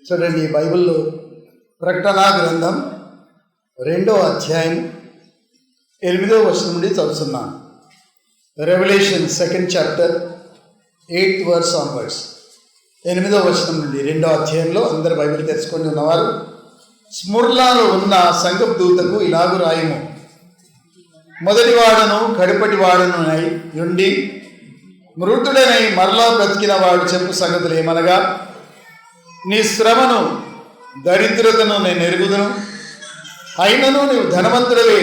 చూడండి, బైబిల్లో ప్రకటనా గ్రంథం 2వ అధ్యాయం 8వ వచనం నుండి చదువుతున్నాను. Revolution 2nd chapter 8th verse onwards. 8వ వచనం నుండి 2వ అధ్యాయంలో అందరు బైబిల్ తెరుచుకొని ఉన్నవారు స్ముర్నాలో ఉన్న సంఘపు దూతకు ఇలాగు రాయము: మొదటివాడను కడపటివాడను ఉండి మృతుడనై మరలా బ్రతికిన వాడు చెప్పు సంగతులు ఏమనగా, నీ శ్రమను దరిద్రతను నేను ఎరుగుదును, అయినను నీవు ధనవంతుడవే,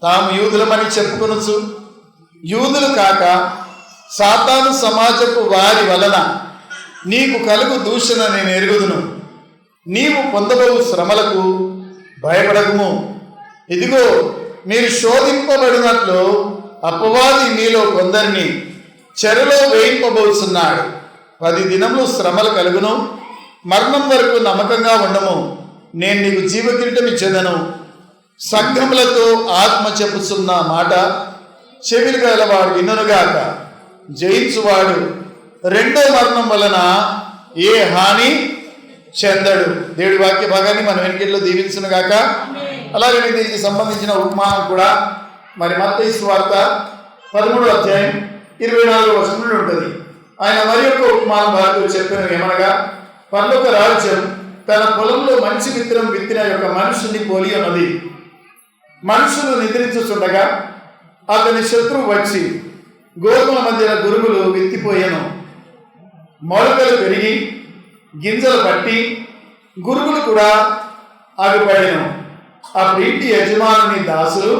తాము యూదులమని చెప్పుకొనొచ్చు యూదులు కాక సాతాను సమాజపు వారి వలన నీకు కలుగు దూషణ నేను ఎరుగుదును. నీవు పొందబోవు శ్రమలకు భయపడకుము. ఇదిగో, మీరు శోధింపబడినట్లు అపవాది మీలో కొందరిని చెరలో వేయింపబోతున్నాడు. 10 దినములు శ్రమలు కలుగును. మరణం వరకు నమ్మకంగా ఉండము. నేను నీకు జీవకిరీటం ఇచ్చేదను. సంఘములతో ఆత్మ చెప్పుచున్న మాట చెవిలు గలవాడు వినుగాక. జయించువాడు రెండో మరణం వలన ఏ హాని చెందడు. దేవుడి వాక్య భాగాన్ని మన వెనుకల్లో దీవించునుగాక. అలాగే దీనికి సంబంధించిన ఉపమానం కూడా మరి మత్తయి సువార్త 13వ అధ్యాయం 24వ వచనం నుండి ఉంటుంది. ఆయన మరి యొక్క ఉపమానం వారితో చెప్పిన ఏమనగా, పరలోక రాజ్యం తన పొలంలో మంచి విత్తనం విత్తిన యొక్క మనుషుని పోలి ఉన్నది. మనుషులు నిద్రించుచుండగా అతని శత్రువు వచ్చి గోధుమల మధ్య గురుగులు విత్తిపోయాను. మొలకలు పెరిగి గింజలు పట్టి గురుగులు కూడా ఆగిపోయాను. అప్పుడు ఇంటి యజమానుని దాసులు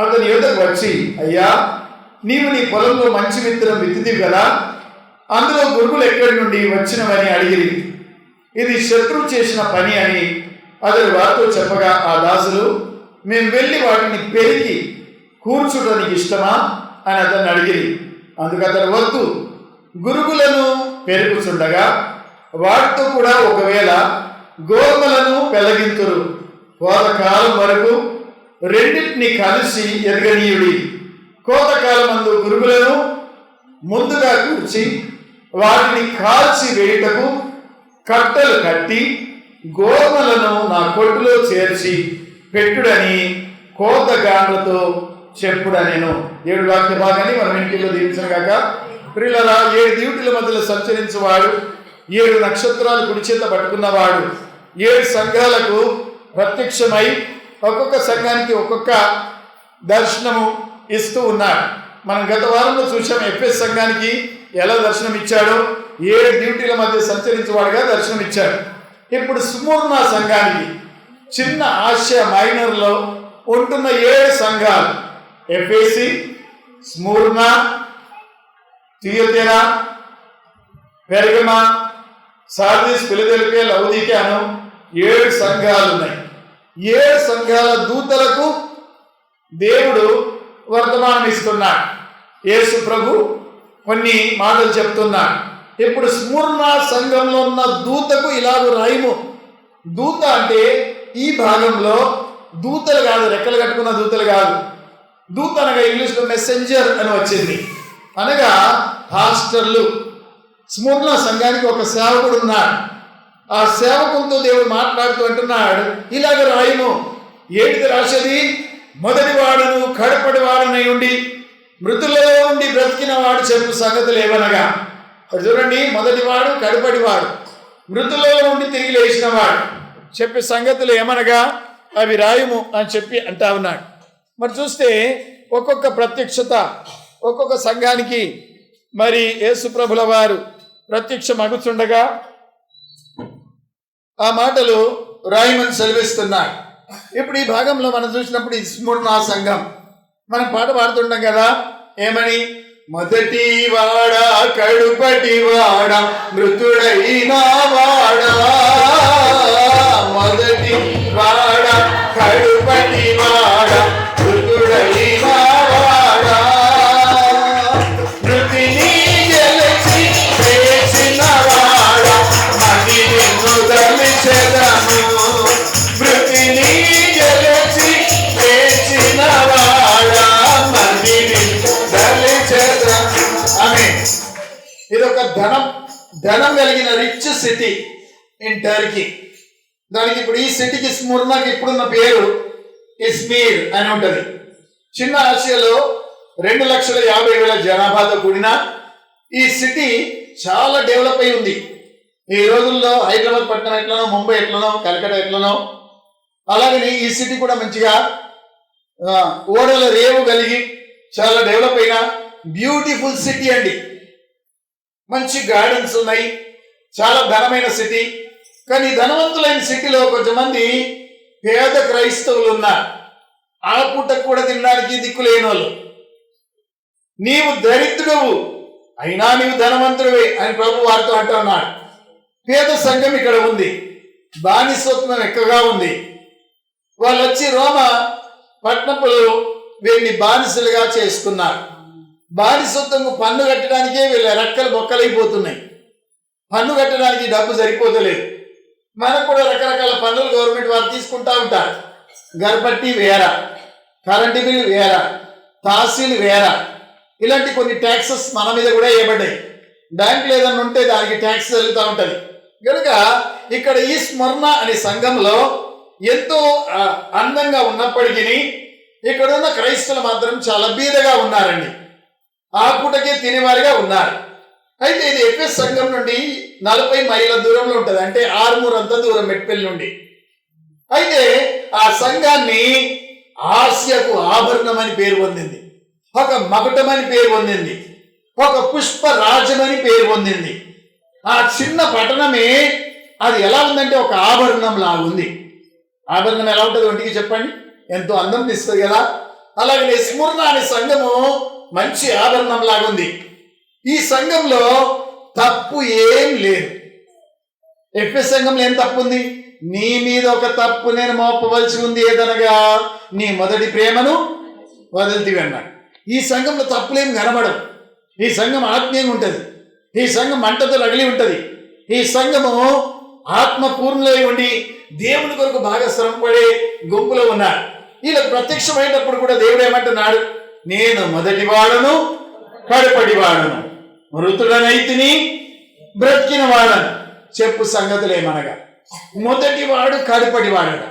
అతని యొద్దకు వచ్చి, అయ్యా, నీవు నీ పొలంలో మంచి విత్తనం విత్తిదివి కదా, అందులో గురుగులు ఎక్కడి నుండి వచ్చినవని అడిగిరి. ఇది శత్రువు చేసిన పని అని అతడు వారితో చెప్పగా, ఆ దాసులు, మేము వెళ్ళి వాటిని పెరిగి కూర్చుంటానికి ఇష్టమా అని అతన్ని అడిగిరి. అందుకు అతడు, వద్దు, గురుగులను పెరుగుచుండగా వాటితో కూడా ఒకవేళ గోధుమలను పెళ్లగింతురు. కోతకాలం వరకు రెండింటిని కలిసి ఎదగనీయుడి. కోతకాలమందు గురుగులను ముందుగా కూర్చి వాటిని కాల్చి వేయుటకు కట్టెలు కట్టి గోధుమలను నా కొట్టులో చేర్చి పెట్టుడని కోతగాండ్లతో చెప్పుడనెను. 7 వాక్య భాగాన్ని మనం ఇంటిలో దీవించగాక. ప్రియులారా, 7 దివిటీల మధ్యలో సంచరించువాడు, 7 నక్షత్రాలు కుడి చేత పట్టుకున్నవాడు 7 సంఘాలకు ప్రత్యక్షమై ఒక్కొక్క సంఘానికి ఒక్కొక్క దర్శనము ఇస్తూ ఉన్నాడు. మనం గత వారంలో చూసాం ఎఫెస్ సంఘానికి ఎలా దర్శనం ఇచ్చాడో. 7 డ్యూటీల మధ్య సంచరించేవాడుగా దర్శనం ఇచ్చాడు. ఇప్పుడు స్ముర్నా సంఘానికి, చిన్న ఆసియా మైనర్లో ఉంటున్న 7 సంఘాలు, ఎఫెసి, స్ముర్నా, థియతైరా, పెర్గమా, సార్దిస్, ఫిలదెల్ఫియా, లవొదికయ అను 7 సంఘాలు ఉన్నాయి. 7 సంఘాల దూతలకు దేవుడు వర్తమానం ఇస్తున్నాడు. యేసు ప్రభు కొన్ని మాటలు చెప్తున్నాడు. ఇప్పుడు స్ముర్నా సంఘంలో ఉన్న దూతకు ఇలాగ రాయము. దూత అంటే ఈ భాగంలో దూతలు కాదు, రెక్కలు కట్టుకున్న దూతలు కాదు. దూత అనగా ఇంగ్లీష్లో మెసెంజర్ అని వచ్చింది, అనగా పాస్టర్లు. స్ముర్నా సంఘానికి ఒక సేవకుడు ఉన్నాడు. ఆ సేవకునితో దేవుడు మాట్లాడుతూ అంటున్నాడు, ఇలాగ రాయము. ఏంటిది రాసేది? మొదటివాడును కడపటివాడనై ఉండి మృతులలో ఉండి బ్రతికిన వాడు చెప్పు సంగతులు ఏమనగా. చూడండి, మొదటివాడు, కడపటివాడు, మృతులలో ఉండి తిరిగి లేచిన వాడు చెప్పే సంగతులు ఏమనగా అవి రాయము అని చెప్పి అంటా ఉన్నాడు. మరి చూస్తే ఒక్కొక్క ప్రత్యక్షత ఒక్కొక్క సంఘానికి మరి యేసు ప్రభుల వారు ప్రత్యక్షం అగుచుండగా ఆ మాటలు రాయమని సెలవిస్తున్నాడు. ఇప్పుడు ఈ భాగంలో మనం చూసినప్పుడు ఈ స్ముర్నా సంఘం, మనం పాట పాడుతుంటాం కదా, ఏమని? మొదటి వాడ కడుపటి వాడ మృతుడైన వాడా, మొదటి వాడ కడుపటి వాడ మృతుడైన వాడా, మృతిని గెలిచి వేసిన వాడ మది నిన్ను దలిచెదను, మృతిని గెలిచి వేసిన వాడ మది నిన్ను దలిచెదను. ఆమేన్. ఇదొక ధనం కలిగిన రిచ్ సిటీ. In Turkey. దానికి ఇప్పుడు ఈ సిటీకి స్ముర్నాకి ఇప్పుడున్న పేరు ఇస్మీర్ అని ఉంటుంది. చిన్న ఆసియాలో 2,50,000 జనాభాతో కూడిన ఈ సిటీ చాలా డెవలప్ అయి ఉంది. ఈ రోజుల్లో హైదరాబాద్ పట్టణం ఎట్లనో, ముంబై ఎట్లనో, కలకత్తా ఎట్లనో, అలాగని ఈ సిటీ కూడా మంచిగా ఓడల రేవు కలిగి చాలా డెవలప్ అయిన బ్యూటిఫుల్ సిటీ అండి. మంచి గార్డెన్స్ ఉన్నాయి, చాలా ధనమైన సిటీ. కానీ ధనవంతులైన సిటీలో కొంతమంది పేద క్రైస్తవులు ఉన్నారు. ఆ పూటకు కూడా తినడానికి దిక్కులేని వాళ్ళు. నీవు దరిద్రుడవు అయినా నీవు ధనవంతుడివే అని ప్రభు వారితో అంటున్నాడు. పేద సంఘం ఇక్కడ ఉంది, బానిసత్వం ఎక్కువగా ఉంది. వాళ్ళు వచ్చి రోమ పట్టణంలో వీరిని బానిసలుగా చేసుకున్నారు. బానిసత్వం పన్ను కట్టడానికే వీళ్ళ రెక్కలు బొక్కలైపోతున్నాయి. పన్ను కట్టడానికి డబ్బు సరిపోతలేదు. మనకు కూడా రకరకాల పన్నులు గవర్నమెంట్ వారు తీసుకుంటా ఉంటారు. గర్భట్టి వేరా, కరెంటు బిల్లు వేరా, తహసీలు వేరా, ఇలాంటి కొన్ని ట్యాక్సెస్ మన మీద కూడా వేయబడ్డాయి. బ్యాంకులు ఏదన్నా ఉంటే దానికి ట్యాక్స్ జరుగుతూ ఉంటుంది. కనుక ఇక్కడ ఈ స్మరణ అనే సంఘంలో ఎంతో అందంగా ఉన్నప్పటికీ ఇక్కడ ఉన్న క్రైస్తవులు మాత్రం చాలా బీదగా ఉన్నారండి. ఆ పూటకే తినేవారిగా ఉన్నారు. అయితే ఇది ఎఫెస్ సంఘం నుండి 40 మైళ్ళ దూరంలో ఉంటుంది, అంటే 6 అంత దూరం మెట్పల్లి నుండి. అయితే ఆ సంఘాన్ని ఆసియాకు ఆభరణం అని పేరు పొందింది, ఒక మకుటం అని పేరు పొందింది, ఒక పుష్పరాజం అని పేరు పొందింది. ఆ చిన్న పట్టణమే అది ఎలా ఉందంటే ఒక ఆభరణం లాగా ఉంది. ఆభరణం ఎలా ఉంటుంది ఒంటికి చెప్పండి, ఎంతో అందం ఇస్తుంది కదా. అలాగే స్మరణ అనే సంఘము మంచి ఆభరణం లాగా ఉంది. ఈ సంఘంలో తప్పు ఏం లేదు. ఎఫెస్ సంఘంలో ఏం తప్పు ఉంది? నీ మీద ఒక తప్పు నేను మోపవలసి ఉంది, ఏదనగా నీ మొదటి ప్రేమను వదిలితివి అన్నాడు. ఈ సంఘంలో తప్పులేం కనబడవు. ఈ సంఘం ఆత్మీయంగా ఉంటుంది. ఈ సంఘం మంటతో రగిలి ఉంటుంది. ఈ సంఘము ఆత్మపూర్ణలో ఉండి దేవుని కొరకు బాగా శ్రమపడే గుంపులో ఉన్నారు. వీళ్ళకి ప్రత్యక్షమైనప్పుడు కూడా దేవుడు ఏమంటున్నాడు? నేను మొదటి వాడను, కడపటి వాడను, మృతుడనైతిని, బ్రతికిన వాడను. చెప్పు సంగతులు ఏమనగా మొదటి వాడు కడపటి వాడట.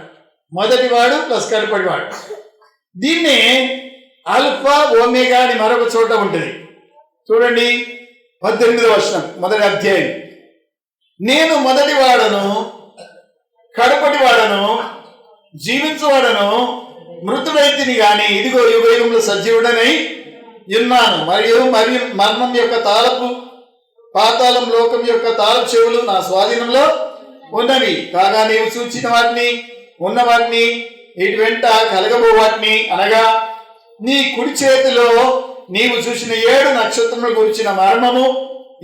మొదటి వాడు ప్లస్ కడపటి వాడు. దీన్నే ఆల్ఫా ఓమేగా అని మరొక చోట ఉంటుంది. చూడండి 18వ వచనం, మొదటి అధ్యాయం. నేను మొదటి వాడను, కడపటి వాడను, జీవించువాడను, మృతుడైతిని గాని ఇదిగో యుగ యుగంలో సజీవుడనై ఉన్నాను. మరియు మరణం యొక్క తాళపు, పాతాళం లోకం యొక్క తాళపు చెవులు నా స్వాధీనంలో ఉన్నవి. కాగా నీవు చూచిన వాటిని, ఉన్న వాటిని, ఇటు వెంట కలగబో వాటిని, అనగా నీ కుడి చేతిలో నీవు చూసిన 7 నక్షత్రములు గురించిన మర్మము,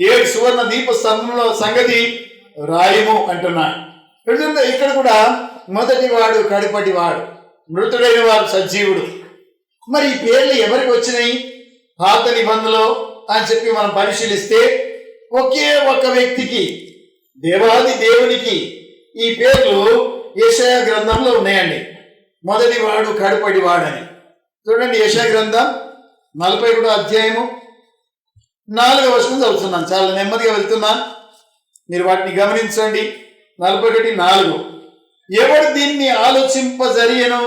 7 సువర్ణ దీప స్తంభంలో సంగతి రాయము అంటున్నాడు. ఇక్కడ కూడా మొదటి వాడు, కడపటి వాడు, మృతుడైన వాడు, సజీవుడు. మరి ఈ పేర్లు ఎవరికి వచ్చినాయి పాత నిబంధనలో అని చెప్పి మనం పరిశీలిస్తే ఒకే ఒక వ్యక్తికి, దేవాది దేవునికి ఈ పేర్లు యెషయా గ్రంథంలో ఉన్నాయండి. మొదటి వాడు, కడపటి వాడని. చూడండి యెషయా గ్రంథం 41వ అధ్యాయము 4వ వచనం చదువుతున్నాను. చాలా నెమ్మదిగా వెళ్తున్నాను, మీరు వాటిని గమనించండి. 41:4 ఎవడు దీన్ని ఆలోచింపజరియను?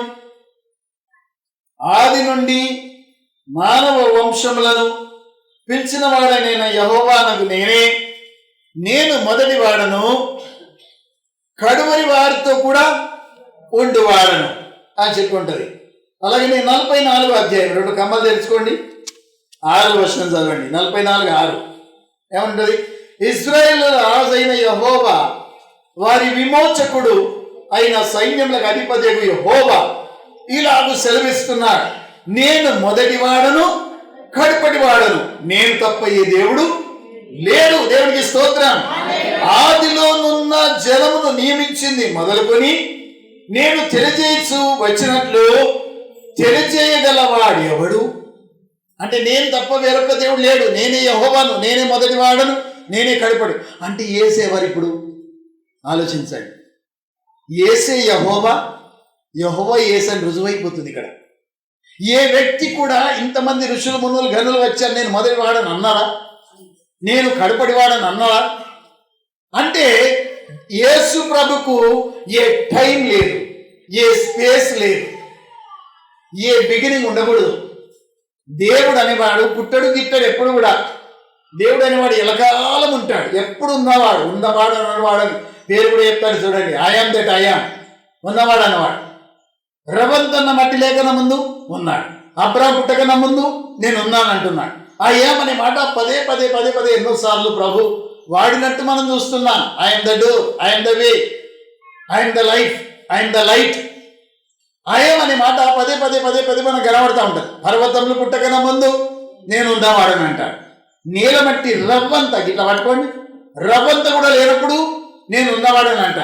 ఆది నుండి మానవ వంశములను పిలిచిన వాడనైన యెహోవానగు నేనే. నేను మొదటి వాడను, కడువరి వారితో కూడా ఉండువాడను అని చెప్పి ఉంటుంది. అలాగే 44వ అధ్యాయం 2 కమ్మలు తెలుసుకోండి, 6వ వచనం చదవండి. 44:6 ఏమంటుంది? ఇశ్రాయేలు రాజైన యెహోవా, వారి విమోచకుడు అయిన సైన్యములకు అధిపతియగు యెహోవా ఇలాగు సెలవిస్తున్నాడు, నేను మొదటి వాడను, కడపటి వాడను, నేను తప్ప ఏ దేవుడు లేడు. దేవుడికి స్తోత్రం. ఆదిలోనున్న జలమును నియమించింది మొదలుకొని నేను తెలియజేయచ్చు వచ్చినట్లు తెలియజేయగలవాడు ఎవడు? అంటే నేను తప్ప వేరొక దేవుడు లేడు, నేనే యెహోవాను, నేనే మొదటి వాడను, నేనే కడపడు. అంటే ఏసేవారు ఇప్పుడు ఆలోచించండి. ఏసే యెహోవా, యెహోవా ఏసని రుజువైపోతుంది ఇక్కడ. ఏ వ్యక్తి కూడా ఇంతమంది ఋషులు, మునులు, గనులు వచ్చారు నేను మొదటి వాడని అన్నారా? నేను కడపడి వాడని అన్నారా? అంటే యేసు ప్రభుకు ఏ టైం లేదు, ఏ స్పేస్ లేదు, ఏ బిగినింగ్ ఉండకూడదు. దేవుడు అనేవాడు పుట్టడు గిట్టడు ఎప్పుడు కూడా. దేవుడు అనేవాడు ఎలకాలం ఉంటాడు, ఎప్పుడు ఉన్నవాడు అన్నవాడు పేరు కూడా చెప్తాడు చూడండి. ఐయామ్ దట్ ఐయామ్, ఉన్నవాడు అన్నవాడు. రవంతన్న మట్టి లేకన ముందు ఉన్నాడు, అబ్రాహాం పుట్టకన ముందు నేను ఉన్నాను అంటున్నాడు. ఐయామ్ అనే మాట పదే పదే పదే పదే ఎన్నోసార్లు ప్రభు వాడినట్టు మనం చూస్తున్నాం. I'm the door, I'm the way, I'm the life, I'm the light. I'm అనే మాట పదే పదే పదే పదే మనకు కనబడతా ఉంటుంది. పర్వతంలో పుట్టకన ముందు నేను ఉన్నవాడని అంటాడు. నీలమట్టి రవ్వంత ఇట్లా పట్టుకోండి, రవ్వంత కూడా లేనప్పుడు నేను ఉన్నవాడని అంట.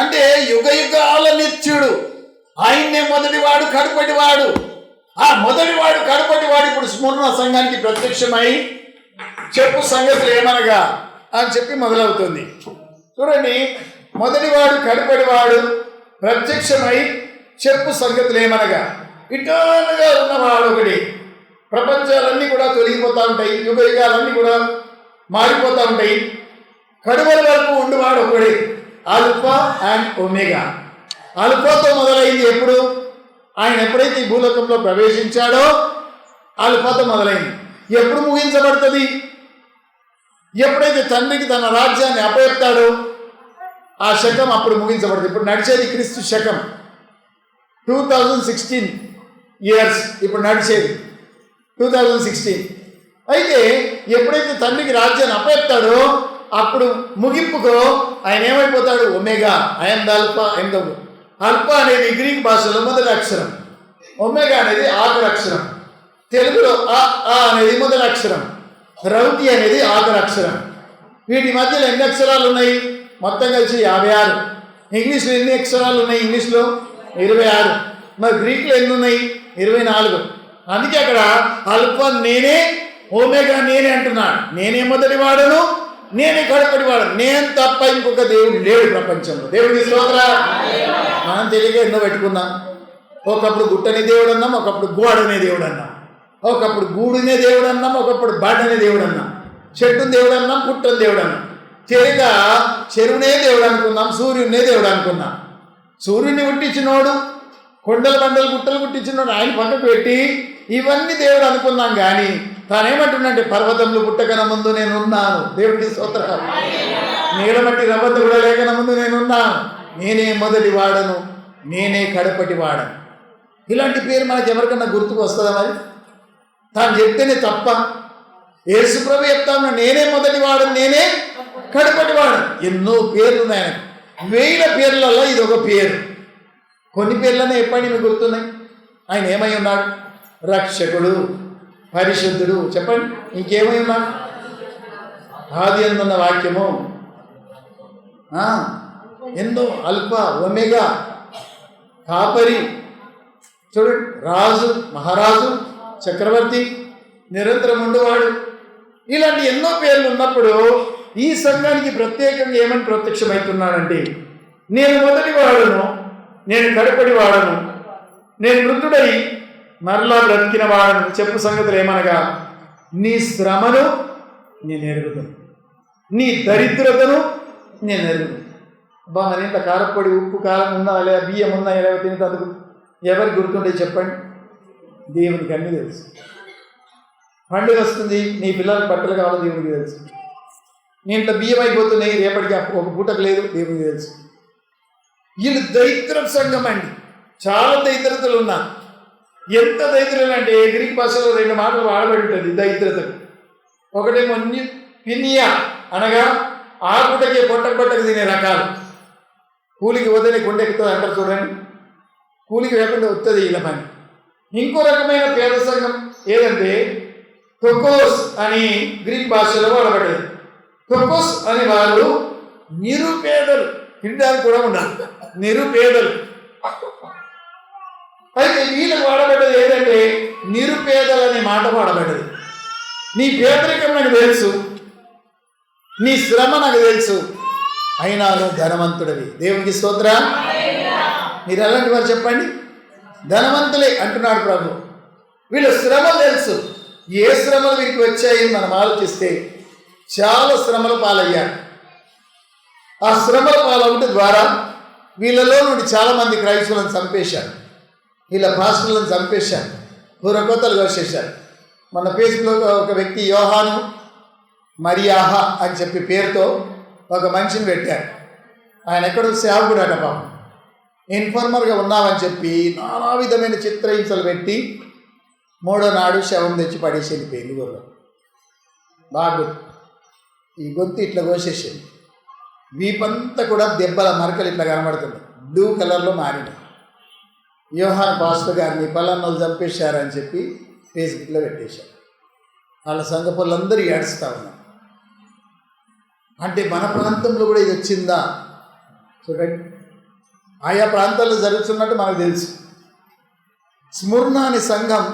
అంటే యుగ యుగాల నిత్యుడు, ఆయన్నే మొదటివాడు కడపటివాడు. ఆ మొదటివాడు కడపటివాడు ఇప్పుడు స్మరణ సంఘానికి ప్రత్యక్షమై చెప్పు సంగతులు ఏమనగా అని చెప్పి మొదలవుతుంది. చూడండి, మొదటివాడు కడపటివాడు ప్రత్యక్షమై చెప్పు సంగతులు ఏమనగా. ఇటర్నల్గా ఉన్నవాడు ఒకటి. ప్రపంచాలన్నీ కూడా తొలగిపోతూ ఉంటాయి, యుగ యుగాలన్నీ కూడా మారిపోతూ ఉంటాయి. కడువల వరకు ఉండేవాడు ఒకడే, ఆల్ఫా అండ్ ఒమేగా. ఆల్ఫాతో మొదలైంది ఎప్పుడు? ఆయన ఎప్పుడైతే ఈ భూలోకంలో ప్రవేశించాడో ఆల్ఫాతో మొదలైంది. ఎప్పుడు ముగించబడుతుంది? ఎప్పుడైతే తండ్రికి తన రాజ్యాన్ని అప్పచెప్తాడో ఆ శకం అప్పుడు ముగించబడుతుంది. ఇప్పుడు నడిచేది క్రీస్తు శకం 2016 ఇయర్స్ ఇప్పుడు నడిచేది 2016. అయితే ఎప్పుడైతే తండ్రికి రాజ్యాన్ని అప్పచెప్తాడో అప్పుడు ముగింపుకో ఆయన ఏమైపోతాడు? Omega, I'm the alpha, I'm the. Alpha అనేది గ్రీక్ భాషలో మొదటి అక్షరం, ఒమేగా అనేది ఆఖరి అక్షరం. తెలుగులో ఆ అనేది మొదటి అక్షరం, రౌతి అనేది ఆఖరి అక్షరం. వీటి మధ్యలో ఎన్ని అక్షరాలు ఉన్నాయి? మొత్తం కలిసి 56. ఇంగ్లీష్లో ఎన్ని అక్షరాలు ఉన్నాయి? ఇంగ్లీష్లో 26. మరి గ్రీక్లో ఎన్ని ఉన్నాయి? 24. అందుకే అక్కడ ఆల్ఫా నేనే, ఒమేగా నేనే అంటున్నాడు. నేనే మొదటి వాడను, నేనే కడపటి వాడను, నేను తప్ప ఇంకొక దేవుడు లేడు ప్రపంచంలో. దేవుడికి స్తోత్రం. మనం తెలియక ఎన్నో పెట్టుకున్నాం. ఒకప్పుడు గుట్టనే దేవుడు అన్నాం, ఒకప్పుడు గోడనే దేవుడు అన్నాం, ఒకప్పుడు గూడునే దేవుడు అన్నాం, ఒకప్పుడు బాటనే దేవుడు అన్నాం, చెట్టుని దేవుడు అన్నాం, పుట్టని దేవుడు అన్నాం. తెలియక చెరువునే దేవుడు అనుకున్నాం, సూర్యుడినే దేవుడు అనుకున్నాం. సూర్యుడిని పుట్టించినోడు, కొండల బండలు గుట్టలు పుట్టించినోడు ఆయన పక్కకు పెట్టి ఇవన్నీ దేవుడు అనుకున్నాం. కానీ తానేమంటున్నాడంటే పర్వతంలో పుట్టకన ముందు నేను ఉన్నాను. దేవుడికి స్తోత్రం. నీలమట్టి రవ్వంత కూడా లేకన ముందు నేనున్నాను, నేనే మొదటి వాడను, నేనే కడపటి వాడను. ఇలాంటి పేరు మనకి ఎవరికన్నా గుర్తుకు వస్తుందా? మరి తాను చెప్తేనే తప్ప. యేసుప్రభు చెప్తాను, నేనే మొదటి వాడను, నేనే కడపటి వాడను. ఎన్నో పేర్లు ఉన్నాయి ఆయనకు, 1000 పేర్లలో ఇది ఒక పేరు. కొన్ని పేర్లనే ఎప్పటి మీకు గుర్తున్నాయి. ఆయన ఏమై ఉన్నాడు? రక్షకుడు, పరిశుద్ధుడు. చెప్పండి, ఇంకేమై ఉన్నాడు? ఆది అందున్న వాక్యము, ఎన్నో అల్ఫా ఒమేగా, కాపరి. చూడండి, రాజు, మహారాజు, చక్రవర్తి, నిరంతరం ఉండేవాడు. ఇలాంటి ఎన్నో పేర్లు ఉన్నప్పుడు ఈ సంఘానికి ప్రత్యేకంగా ఏమని ప్రత్యక్షమవుతున్నాడంటే నేను మొదటి వాడను, నేను కడపటి వాడను, నేను మృతుడై మరలా బ్రతికిన వాడను. చెప్పు సంగతులు ఏమనగా నీ శ్రమను నేను ఎరుగుతాను, నీ దరిద్రతను నేను ఎరుగుతాను. బా మరి ఇంత కారపొడి, ఉప్పు, కారం ఉందా, లేదా బియ్యం ఉందా, ఎలా తినేందుకు ఎవరికి గుర్తుండే చెప్పండి? దేవునికి అన్నీ తెలుసు. పండుగ వస్తుంది, నీ పిల్లలకు బట్టలు కావాలో దేవునికి తెలుసు. నీ ఇంట్లో బియ్యం అయిపోతున్నాయి, రేపటికి ఒక పూటకు లేదు, దేవునికి తెలుసు. వీళ్ళు దరిద్ర సంఘం అండి. చాలా దరిద్రతలు ఉన్నారు. ఎంత దరిద్రలు అంటే గ్రీక్ భాషలో 2 మాటలు వాడబడి ఉంటుంది దరిద్రతకు. ఒకటేమో పినియా అనగా ఆకుటకే పొట్టకు తినే రకాలు. కూలికి వదిలే కొండెక్కుతుంది అంటారు చూడండి, కూలికి లేకుండా వస్తుంది వీళ్ళ పని. ఇంకో రకమైన పేద సంఘం ఏదంటే టొకోస్ అని గ్రీక్ భాషలో వాడబడేది. టొకోస్ అనే వాళ్ళు నిరుపేదలు, తినడానికి కూడా ఉండాలి, నిరుపేదలు. అయితే వీళ్ళకి వాడబడ్డది ఏదంటే నిరుపేదలు అనే మాట వాడబడ్డది. నీ పేదరికం నాకు తెలుసు, నీ శ్రమ నాకు తెలుసు, అయినా నువ్వు ధనవంతుడివి. దేవునికి స్తోత్రం. మీరు ఎలాంటి వారు చెప్పండి? ధనవంతులే అంటున్నాడు ప్రభు. వీళ్ళ శ్రమలు తెలుసు. ఏ శ్రమలు వీరికి వచ్చాయి మనం ఆలోచిస్తే చాలా శ్రమలు పాలయ్యారు. ఆ శ్రమల పాలవుట ద్వారా వీళ్ళలో నుండి చాలామంది క్రైస్తవులను చంపేశారు, వీళ్ళ పాస్టర్లను చంపేశారు, హురకొత్తలు కోసేశారు. మన ఫేస్బుక్లో ఒక వ్యక్తి యోహాను మరియాహా అని చెప్పి పేరుతో ఒక మనిషిని పెట్టారు. ఆయన ఎక్కడో సేవకుడు అట పాపం. ఇన్ఫార్మర్గా ఉన్నామని చెప్పి నానా విధమైన చిత్రహింసలు పెట్టి 3వ నాడు శవం తెచ్చి పడేసి వెళ్ళిపోయింది ఊళ్ళో. బాగా ఈ గొంతు ఇట్లా కోసేసింది, వీపంతా కూడా దెబ్బల మరకలు ఇట్లా కనబడుతుంది, బ్లూ కలర్లో మారినాయి. యోహాన్ పాస్టర్ గారిని పలాన్నోళ్ళు చంపేశారని చెప్పి ఫేస్బుక్లో పెట్టేశారు. వాళ్ళ సంఘ పనులందరూ ఏడుస్తూ ఉన్నారు. అంటే మన ప్రాంతంలో కూడా ఇది వచ్చిందా చూడండి. ఆయా ప్రాంతాల్లో జరుగుతున్నట్టు మనకు తెలుసు. స్ముర్ణ అనే సంఘం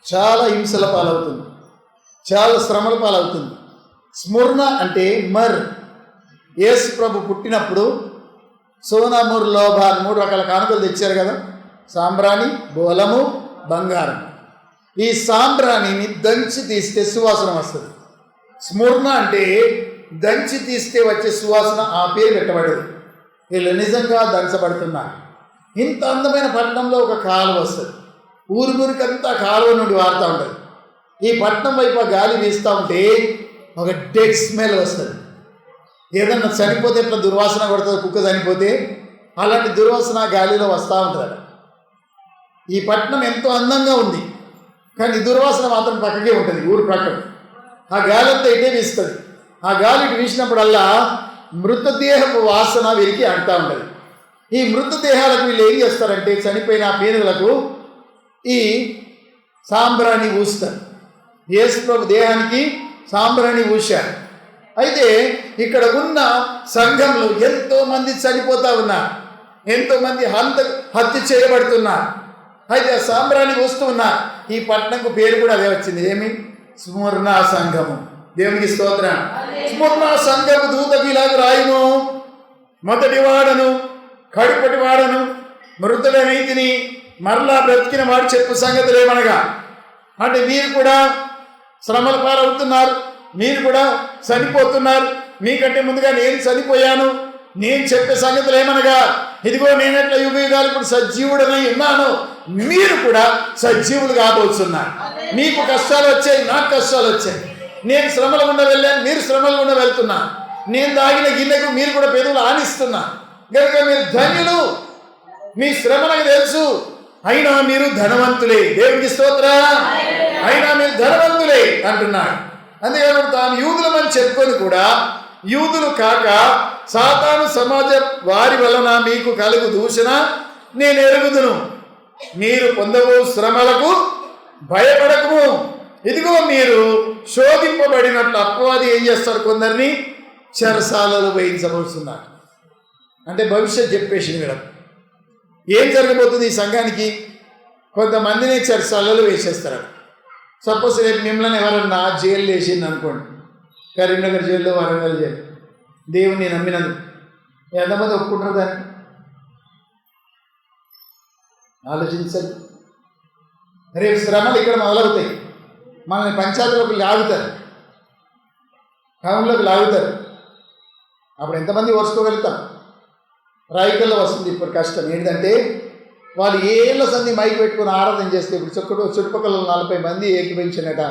చాలా హింసల పాలవుతుంది, చాలా శ్రమల పాలవుతుంది. స్ముర్ణ అంటే యేసు ప్రభు పుట్టినప్పుడు సోనామూర్ లోభాన్ 3 రకాల కానుకలు తెచ్చారు కదా, సాంబ్రాణి, బోలము, బంగారం. ఈ సాంబ్రాణిని దంచి తీస్తే సువాసన వస్తుంది. స్ముర్ణ అంటే దంచి తీస్తే వచ్చే సువాసన, ఆ పేరు పెట్టబడదు. వీళ్ళు నిజంగా దంచబడుతున్నారు. ఇంత అందమైన పట్టణంలో ఒక కాలువ వస్తుంది, ఊరికంతా కాలువ నుండి వారుతూ ఉంటుంది. ఈ పట్టణం వైపు గాలి వీస్తూ ఉంటే ఒక డెడ్ స్మెల్ వస్తుంది. ఏదన్నా చనిపోతే ఎట్లా దుర్వాసన కొడుతుంది, కుక్క చనిపోతే అలాంటి దుర్వాసన గాలిలో వస్తూ ఉంటుంది. ఈ పట్టణం ఎంతో అందంగా ఉంది, కానీ దుర్వాసన మాత్రం పక్కకే ఉంటుంది, ఊరు ప్రక్కన. ఆ గాలి అంతా ఇటే వీస్తుంది. ఆ గాలికి వీసినప్పుడల్లా మృతదేహపు వాసన వీరికి అంటూ ఉంటుంది. ఈ మృతదేహాలకు వీళ్ళు ఏం చేస్తారంటే చనిపోయిన పీనుగులకు ఈ సాంబ్రాణి ఊస్తారు. యేసు ప్రభు దేహానికి సాంబ్రాణి ఊశారు. అయితే ఇక్కడ ఉన్న సంఘంలో ఎంతోమంది చనిపోతూ ఉన్నారు, ఎంతోమంది హత్య చేయబడుతున్నారు. అయితే ఆ సాంబ్రాణి ఊస్తూ ఉన్నారు. ఈ పట్టణంకు పేరు కూడా అదే వచ్చింది, ఏమి? స్ముర్ణ సంఘము. దేవునికి స్తోత్రం. స్ముర్ణ సంఘము దూతకు ఇలాగ రాయును, మొదటి వాడను కడుపటి వాడను మృతుల నీతిని మరలా బ్రతికిన వాడు చెప్పు సంగతులు ఏమనగా, అంటే మీరు కూడా శ్రమల పాలవుతున్నారు, మీరు కూడా చనిపోతున్నారు. మీకంటే ముందుగా నేను చనిపోయాను. నేను చెప్పే సంగతులు ఏమనగా, ఇదిగో నేనెట్లా యుగాలు ఇప్పుడు సజీవుడనై ఉన్నాను, మీరు కూడా సజీవులు కాబోతున్నారు. మీకు కష్టాలు వచ్చాయి, నాకు కష్టాలు వచ్చాయి. నేను శ్రమల గుండా వెళ్ళాను, మీరు శ్రమల గుండా వెళ్తున్నారు. నేను తాగిన గిన్నెకు మీరు కూడా పెదవులు ఆనిస్తున్నా. కనుక మీరు ధన్యులు, మీ శ్రమ నాకు తెలుసు. అయినా మీరు ధనవంతులే. దేవునికి స్తోత్రం. అయినా మీరు ధనవంతులే అంటున్నాడు. అందుకని తాను యూదులమని చెప్పుకొని కూడా యూదులు కాక సాతాను సమాజం వారి వలన మీకు కలుగు దూషణ నేను ఎరుగుదును. మీరు పొందవు శ్రమలకు భయపడకము. ఇదిగో మీరు శోధింపబడినట్లు అపవాది ఏం చేస్తారు, కొందరిని చెరసాలలో వేయించబోతున్నారు. అంటే భవిష్యత్ చెప్పేసింది వీళ్ళకి. ఏం జరగబోతుంది ఈ సంఘానికి? కొంతమందిని చెరసాలలో వేసేస్తారు. సపోజ్ రేపు మిమ్మల్ని ఎవరన్నా జైలు వేసింది అనుకోండి, కరీంనగర్ జైల్లో, వరంగల్ జైలు. దేవుని నమ్మినందుకు ఎంతమంది ఒప్పుకుంటారు దాన్ని? ఆలోచించండి. రేపు శ్రమలు ఇక్కడ మొదలవుతాయి. మనల్ని పంచాయతీలోకి లాగుతారు, టౌన్లోకి లాగుతారు. అప్పుడు ఎంతమంది ఓర్చుకోగలుగుతాం? రాయికల్లో వస్తుంది ఇప్పుడు కష్టం. ఏంటంటే వాళ్ళు ఏళ్ళ సంధి మైక్ పెట్టుకుని ఆరాధన చేస్తే ఇప్పుడు చుట్టుపక్కల 40 మంది ఏకీపించినట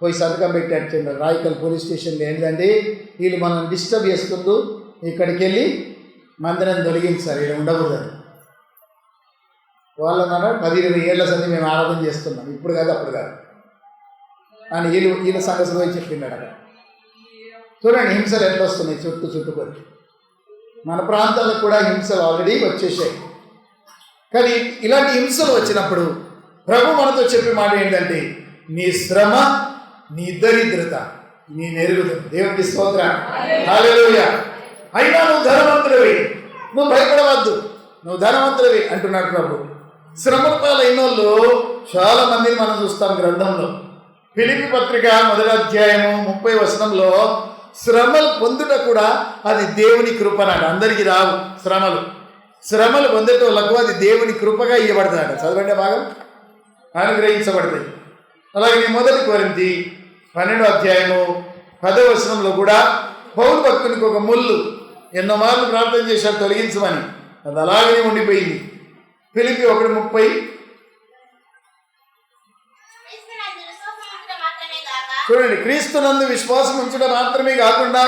పోయి సంతకం పెట్టేటండి రాయికల్ పోలీస్ స్టేషన్లో. ఏంటంటే వీళ్ళు మనల్ని డిస్టర్బ్ చేస్తుండ్రు, ఇక్కడికి వెళ్ళి మందిరాన్ని తొలగించారు, ఇక్కడ ఉండకూడదు. వాళ్ళన్నారా 10-20 ఏళ్ళ సంధి మేము ఆరాధన చేస్తున్నాం, ఇప్పుడు కాదు అప్పుడు కాదు అని వీళ్ళ సంగతి పోయి చెప్పినాడు అక్కడ. చూడండి హింసలు ఎట్లా వస్తున్నాయి చుట్టుకొని. మన ప్రాంతాలకు కూడా హింసలు ఆల్రెడీ వచ్చేసాయి. కానీ ఇలాంటి హింసలు వచ్చినప్పుడు ప్రభు మనతో చెప్పే మాట ఏంటంటే, నీ శ్రమ, నీ దరిద్రత నీ నెరుగుదు. దేవునికి స్తోత్రం. హల్లెలూయా. అయినా నువ్వు ధనవంతుడివి, నువ్వు భయపడవద్దు, నువ్వు ధనవంతుడివి అంటున్నాడు ప్రభు. శ్రమల పాలైన వాళ్ళు చాలా మందిని మనం చూస్తాం గ్రంథంలో. ఫిలిప్పీ పత్రిక 1వ అధ్యాయము 30వ వచనంలో శ్రమలు పొందుట కూడా అది దేవుని కృపనాడు. అందరికీ రావు శ్రమలు. శ్రమలు పొందేటోళ్ళకు అది దేవుని కృపగా ఇవ్వబడతాడు. చదవండి బాగా, అనుగ్రహించబడతాయి. అలాగే 1 కొరింథీ 12వ అధ్యాయము 10వ వచనంలో కూడా పౌలు భక్తునికి ఒక ముళ్ళు ఎన్నో మార్లు ప్రార్థన చేశారు తొలగించమని, అది అలాగనే ఉండిపోయింది. ఫిలిప్పీ 1:30 చూడండి, క్రీస్తునందు విశ్వాసం ఉంచడం మాత్రమే కాకుండా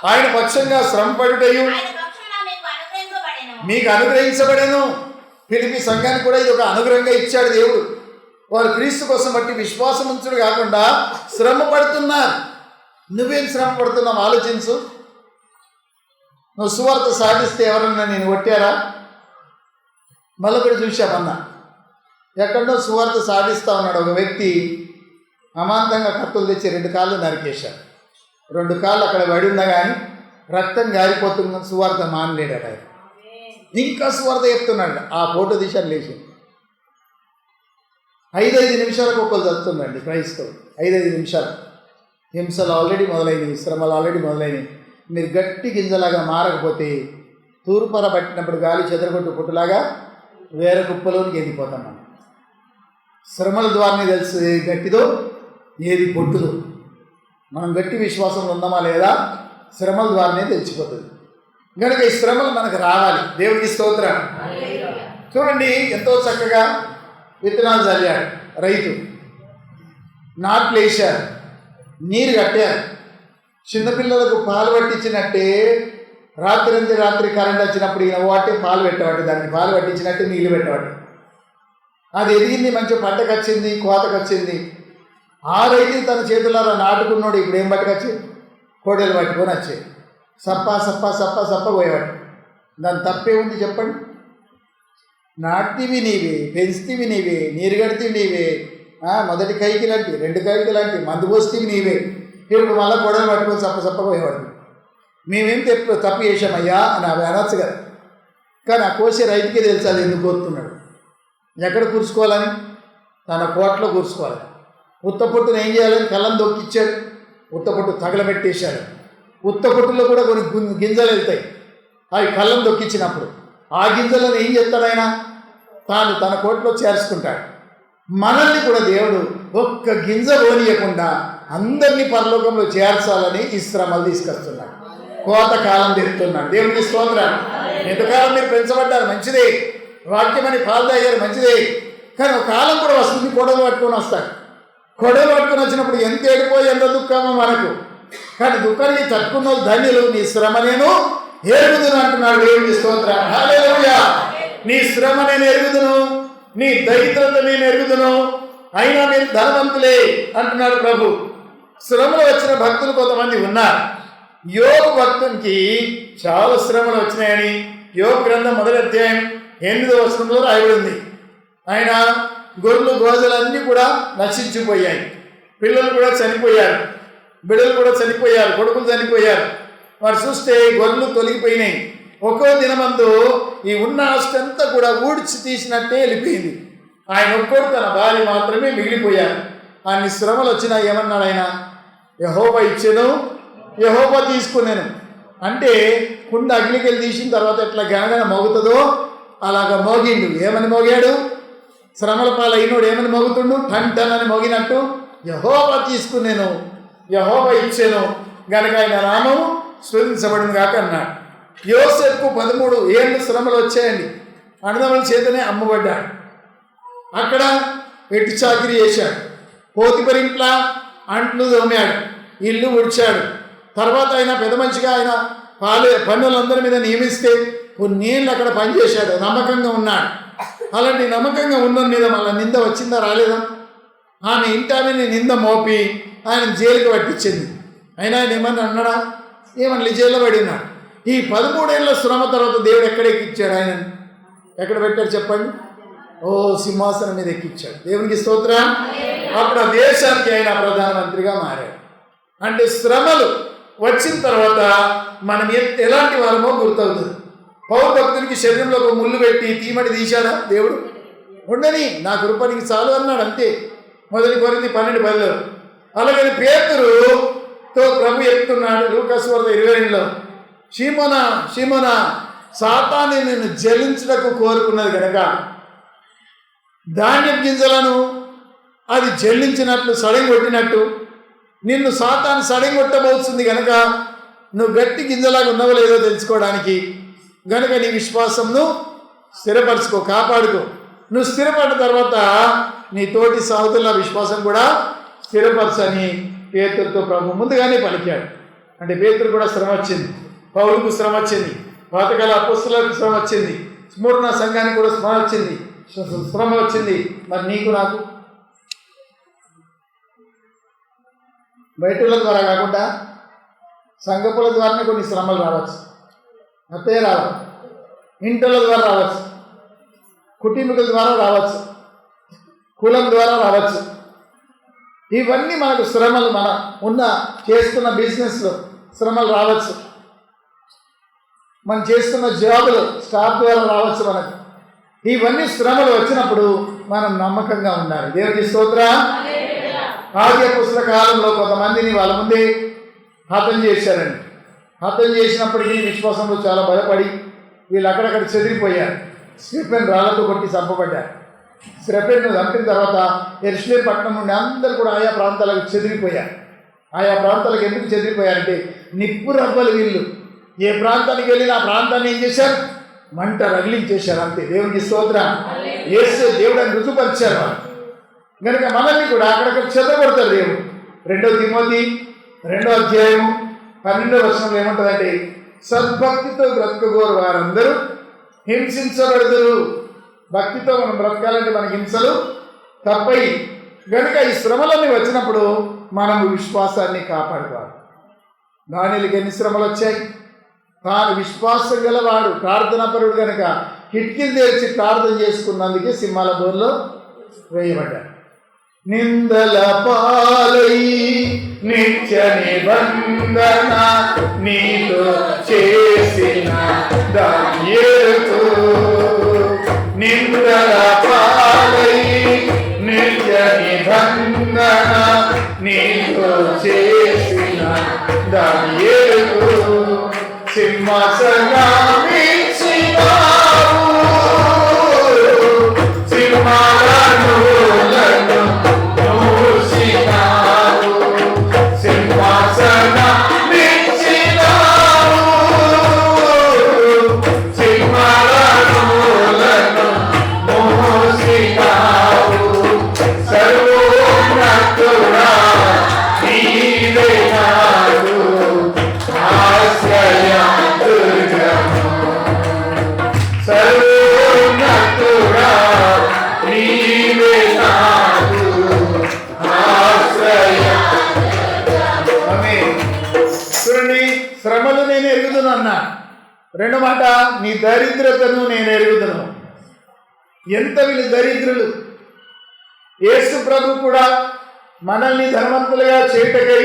ఆయన పక్షంగా శ్రమపడుటయు మీకు అనుగ్రహించబడేను. ఫిలిప్పీ సంఘానికి కూడా ఇది ఒక అనుగ్రహంగా ఇచ్చాడు దేవుడు. వారు క్రీస్తు కోసం బట్టి విశ్వాసం ఉంచుడు కాకుండా శ్రమ పడుతున్నారు. నువ్వేం శ్రమ పడుతున్నావు ఆలోచించు. నువ్వు సువార్త సాధిస్తే ఎవరన్నా నేను కొట్టారా? మళ్ళొకటి చూశామన్నా, ఎక్కడో సువార్త సాధిస్తా ఉన్నాడు ఒక వ్యక్తి, అమాంతంగా కత్తులు తెచ్చి 2 కాళ్ళు నరికేశాడు. 2 కాళ్ళు అక్కడ పడి ఉన్నా కానీ రక్తం గారిపోతున్న సువార్త మానలేడట. ఇంకా సువార్త చెప్తున్నాడు. ఆ ఫోటో తీశాను లేచి 5 నిమిషాలకు ఒక్కరు చదువుతుందండి క్రైస్తవులు. 5 నిమిషాలు. హింసలు ఆల్రెడీ మొదలైనవి, శ్రమలు ఆల్రెడీ మొదలైనవి. మీరు గట్టి గింజలాగా మారకపోతే తూర్పర పట్టినప్పుడు గాలి చెదరగొట్టు పుట్టులాగా వేరే కుప్పలోనికి వెళ్ళిపోతాం. మనం శ్రమల ద్వారానే తెలుసు ఏది గట్టిదో ఏది పొట్టుదో. మనం గట్టి విశ్వాసంలో ఉన్నామా లేదా శ్రమల ద్వారానే తెలిసిపోతుంది. కనుక ఈ శ్రమలు మనకు రావాలి. దేవుడికి స్తోత్రం. చూడండి, ఎంతో చక్కగా విత్తనాలు చల్లాడు రైతు, నాట్లు వేశారు, నీరు కట్టారు. చిన్నపిల్లలకు పాలు పట్టించినట్టే రాత్రి కరెంట్ వచ్చినప్పుడు ఈయన వాటే పాలు పెట్టవాడు, దానికి పాలు పట్టించినట్టే నీళ్ళు పెట్టవాడు. అది ఎదిగింది, మంచి పంటకు వచ్చింది, కోతకు వచ్చింది. ఆ రైతుని తన చేతులారా నాటుకున్నాడు. ఇప్పుడు ఏం పట్టుకొచ్చింది? కోడలు పట్టుకొని వచ్చాయి. సప్ప సప్ప సప్ప సప్ప పోయేవాడు. దాని తప్పే ఉంది చెప్పండి? నాటివి నీవే, పెంచితివి నీవే, నీరు గడితివి నీవే, మొదటి కైకి లాంటి 2 కైకి లాంటి మందు పోస్తేవి నీవే. ఇప్పుడు మళ్ళీ కోడలు పట్టుకొని సప్ప సప్ప పోయేవాడు. మేమేం తప్పు చేశామయ్యా అని అవి అనొచ్చు కదా. కానీ ఆ కోసే రైతుకే తెలుసు అది ఎందుకు కోరుతున్నాడు, ఎక్కడ కూర్చుకోవాలని. తన కోట్లో కూర్చుకోవాలి. ఉత్తపొట్టును ఏం చేయాలని కళ్ళం దొక్కిచ్చాడు, ఉత్తపొట్టు తగలబెట్టేశాడు. ఉత్తపొట్టులో కూడా కొన్ని గింజలు వెళ్తాయి. అవి కళ్ళం దొక్కించినప్పుడు ఆ గింజలను ఏం చేస్తాడు ఆయన? తాను తన కోట్లో చేర్చుకుంటాడు. మనల్ని కూడా దేవుడు ఒక్క గింజ పోనీయకుండా అందరినీ పరలోకంలో చేర్చాలని ఈ శ్రమలు తీసుకొస్తున్నాడు. కోతకాలం తెరుతున్నాడు. దేవునికి స్తోత్రం. ఎంతకాలం మీరు పెంచబడ్డారు, మంచిదే. వాక్యమని పాలు తాగారు, మంచిదే. కానీ ఒక కాలం కూడా వస్తుంది, కొడలు పట్టుకొని వస్తాడు. కొడలు పట్టుకొని వచ్చినప్పుడు ఎంత ఏడిపోయి ఎంత దుఃఖమో మనకు. కానీ దుఃఖానికి తట్టుకున్న వాళ్ళు ధన్యులు. నీ శ్రమ నేను ఎరుగుదును అంటున్నాడు. దేవునికి స్తోత్రం. హల్లెలూయా. నీ శ్రమ నేను ఎరుగుదును, నీ దరిద్రత నేను ఎరుగుదును, అయినా మీరు ధనవంతులే అంటున్నాడు ప్రభు. శ్రమలు వచ్చిన భక్తులు కొంతమంది ఉన్నారు. యోబు భక్తునికి చాలా శ్రమలు వచ్చినాయని యోబు గ్రంథం 1వ అధ్యాయం 8వ వచనంలో రాయబడింది. ఆయన గొర్రెలు గోజలన్నీ కూడా నశించిపోయాయి, పిల్లలు కూడా చనిపోయారు, బిడ్డలు కూడా చనిపోయారు, కొడుకులు చనిపోయారు. వారు చూస్తే గొర్రెలు తొలగిపోయినాయి. ఒక్కో దినమందు ఈ ఉన్న ఆస్తంతా కూడా ఊడ్చి తీసినట్టే వెళ్ళిపోయింది. ఆయన ఒక్కడు తన భార్య మాత్రమే మిగిలిపోయారు. అన్ని శ్రమలు వచ్చినా ఏమన్నాడు ఆయన? యెహోవా ఇచ్చెను, యెహోవా తీసుకున్నాను. అంటే కుండ అగ్నికెళ్ళి తీసిన తర్వాత ఎట్లా గనగన మోగుతుందో అలాగ మోగిండు. ఏమని మోగాడు? శ్రమల పాలైనోడు ఏమని మోగుతుండు? టంటనని మోగినట్టు యెహోవా తీసుకున్నాను, యెహోవా ఇచ్చాను గనక ఆయన నామం స్తుతించబడింది కాక అన్నాడు. యోసేపుకు 13 ఏళ్ళు శ్రమలు వచ్చాయండి. అన్నదమ్ముల చేతనే అమ్మబడ్డాడు. అక్కడ వెట్టి చాకిరీ చేశాడు. పోతిఫర్ ఇంట్లో అంట్లు తోమాడు, ఇల్లు ఉడిచాడు. తర్వాత ఆయన పెద్ద మంచిగా ఆయన పన్నులందరి మీద నియమిస్తే కొన్నేళ్ళు అక్కడ పనిచేశాడు. నమ్మకంగా ఉన్నాడు. అలాంటి నమ్మకంగా ఉన్న మీద మళ్ళీ నింద వచ్చిందా రాలేదా? ఆమె ఇంటామెని నింద మోపి ఆయన జైలుకి పట్టించింది. అయినా ఆయన ఏమన్నా అన్నాడా? ఏమన్నా జైల్లో పడి ఉన్నాడు. ఈ 13 ఏళ్ళ శ్రమ తర్వాత దేవుడు ఎక్కడ ఎక్కించాడు? ఆయన ఎక్కడ పెట్టాడు చెప్పండి? ఓ సింహాసనం మీద ఎక్కించాడు. దేవునికి స్తోత్రం. అప్పుడు ఆ దేశానికి ఆయన ప్రధానమంత్రిగా మారాడు. అంటే శ్రమలు వచ్చిన తర్వాత మనం ఎలాంటి వారమో గుర్తవుతుంది. పౌరు భక్తునికి శరీరంలో ఒక ముళ్ళు పెట్టి తీమడి తీశాడా దేవుడు? ఉండని, నా కృపనికి చాలు అన్నాడు అంతే. 1 కొరింథీ 12:10. అలాగని పేతురుతో ప్రభు చెప్తున్నాడు లూకాసు వార్త 22లో, షీమోనా షీమోనా, సాతాను నిన్ను జలించుటకు కోరుకున్నది కనుక ధాన్యం గింజలను అది జల్లించినట్లు సడెంగొట్టినట్టు నిన్ను సాతాను సడెంగొట్టబోతుంది కనుక నువ్వు గట్టి గింజలాగా ఉన్నావో లేదో తెలుసుకోవడానికి. గనుక నీ విశ్వాసంను స్థిరపరచుకో, కాపాడుకో. నువ్వు స్థిరపడిన తర్వాత నీ తోటి సహోదరుల విశ్వాసం కూడా స్థిరపరచని పేతురుతో ప్రభు ముందుగానే పలికాడు. అంటే పేతురు కూడా శ్రమ వచ్చింది, పౌలుకు శ్రమ వచ్చింది, పాతకాల అపొస్తలులకు శ్రమ వచ్చింది, స్మరణ సంఘానికి కూడా శ్రమ వచ్చింది. మరి నీకు నాకు బయటల ద్వారా కాకుండా సంఘపుల ద్వారానే కొన్ని శ్రమలు రావచ్చు, అత్తే రావచ్చు, ఇంటల ద్వారా రావచ్చు, కుటుంబీకుల ద్వారా రావచ్చు, కులం ద్వారా రావచ్చు. ఇవన్నీ మనకు శ్రమలు, మన చేస్తున్న బిజినెస్లో శ్రమలు రావచ్చు, మనం చేస్తున్న జాబులు స్టాఫ్ ద్వారా రావచ్చు. మనకు ఇవన్నీ శ్రమలు వచ్చినప్పుడు మనం నమ్మకంగా ఉండాలి. దేవునికి స్తోత్రం. ఆది అపొస్తలుల కాలంలో కొంతమందిని వాళ్ళ ముందే హతం చేశారండి. హతం చేసినప్పటికీ విశ్వాసంలో చాలా బలపడి వీళ్ళు అక్కడక్కడ చెదిరిపోయారు. స్టెఫెను రాళ్లతో కొట్టి చంపబడ్డారు. స్టెఫెనును చంపిన తర్వాత యెరూషలేము పట్టణం నుండి అందరూ కూడా ఆయా ప్రాంతాలకు చెదిరిపోయారు. ఆయా ప్రాంతాలకు ఎందుకు చెదిరిపోయారంటే నిప్పు రవ్వలు వీళ్ళు ఏ ప్రాంతానికి వెళ్ళినా ఆ ప్రాంతాన్ని ఏం చేశారు, మంట రగిలించేశారు. అంతే. దేవునికి స్తోత్రం. యేసు దేవుడు అని రుజుపరిచారు వాళ్ళు. కనుక మనల్ని కూడా అక్కడక్కడ చెదరగొడతారు దేవుడు. 2 తిమోతి 2వ అధ్యాయం 12వ వచనంలో ఏమంటుందంటే, సద్భక్తితో బ్రతకగోరు వారందరూ హింసించబడదురు. భక్తితో మనం బ్రతకాలంటే మనకి హింసలు తప్పయి. కనుక ఈ శ్రమలన్నీ వచ్చినప్పుడు మనము విశ్వాసాన్ని కాపాడుకోవాలి. దానిలకు ఎన్ని శ్రమలు వచ్చాయి? తాను విశ్వాసం గలవాడు, ప్రార్థనాపరుడు కనుక కిటికీలు తెరిచి ప్రార్థన చేసుకున్నందుకే సింహాల బోర్లో వేయబడ్డాడు. నిందల పాలై నిత్య నిబంధన నీతో చేసిన దానియేలుకు, నిందల పాలై నిత్య నిబంధన నీతో చేసిన దానియేలుకు సింహాసనమిచ్చినావు, సింహాలను మూసినావు, సింహాసనమిచ్చినావు, సింహాలను మూసినావు. సర్వోన్నతుడా నీవే నాకు ఆశ్రయ దుర్గము, సర్వోన్నతుడా నీవే నాకు ఆశ్రయ. చూడండి, శ్రమలు నేను ఎరుగుదును అన్నా. రెండో మాట, నీ దరిద్రతను నేను ఎరుగుదును. ఎంత వీళ్ళు దరిద్రులు! యేసు ప్రభు కూడా మనల్ని ధనవంతులుగా చేయుటకై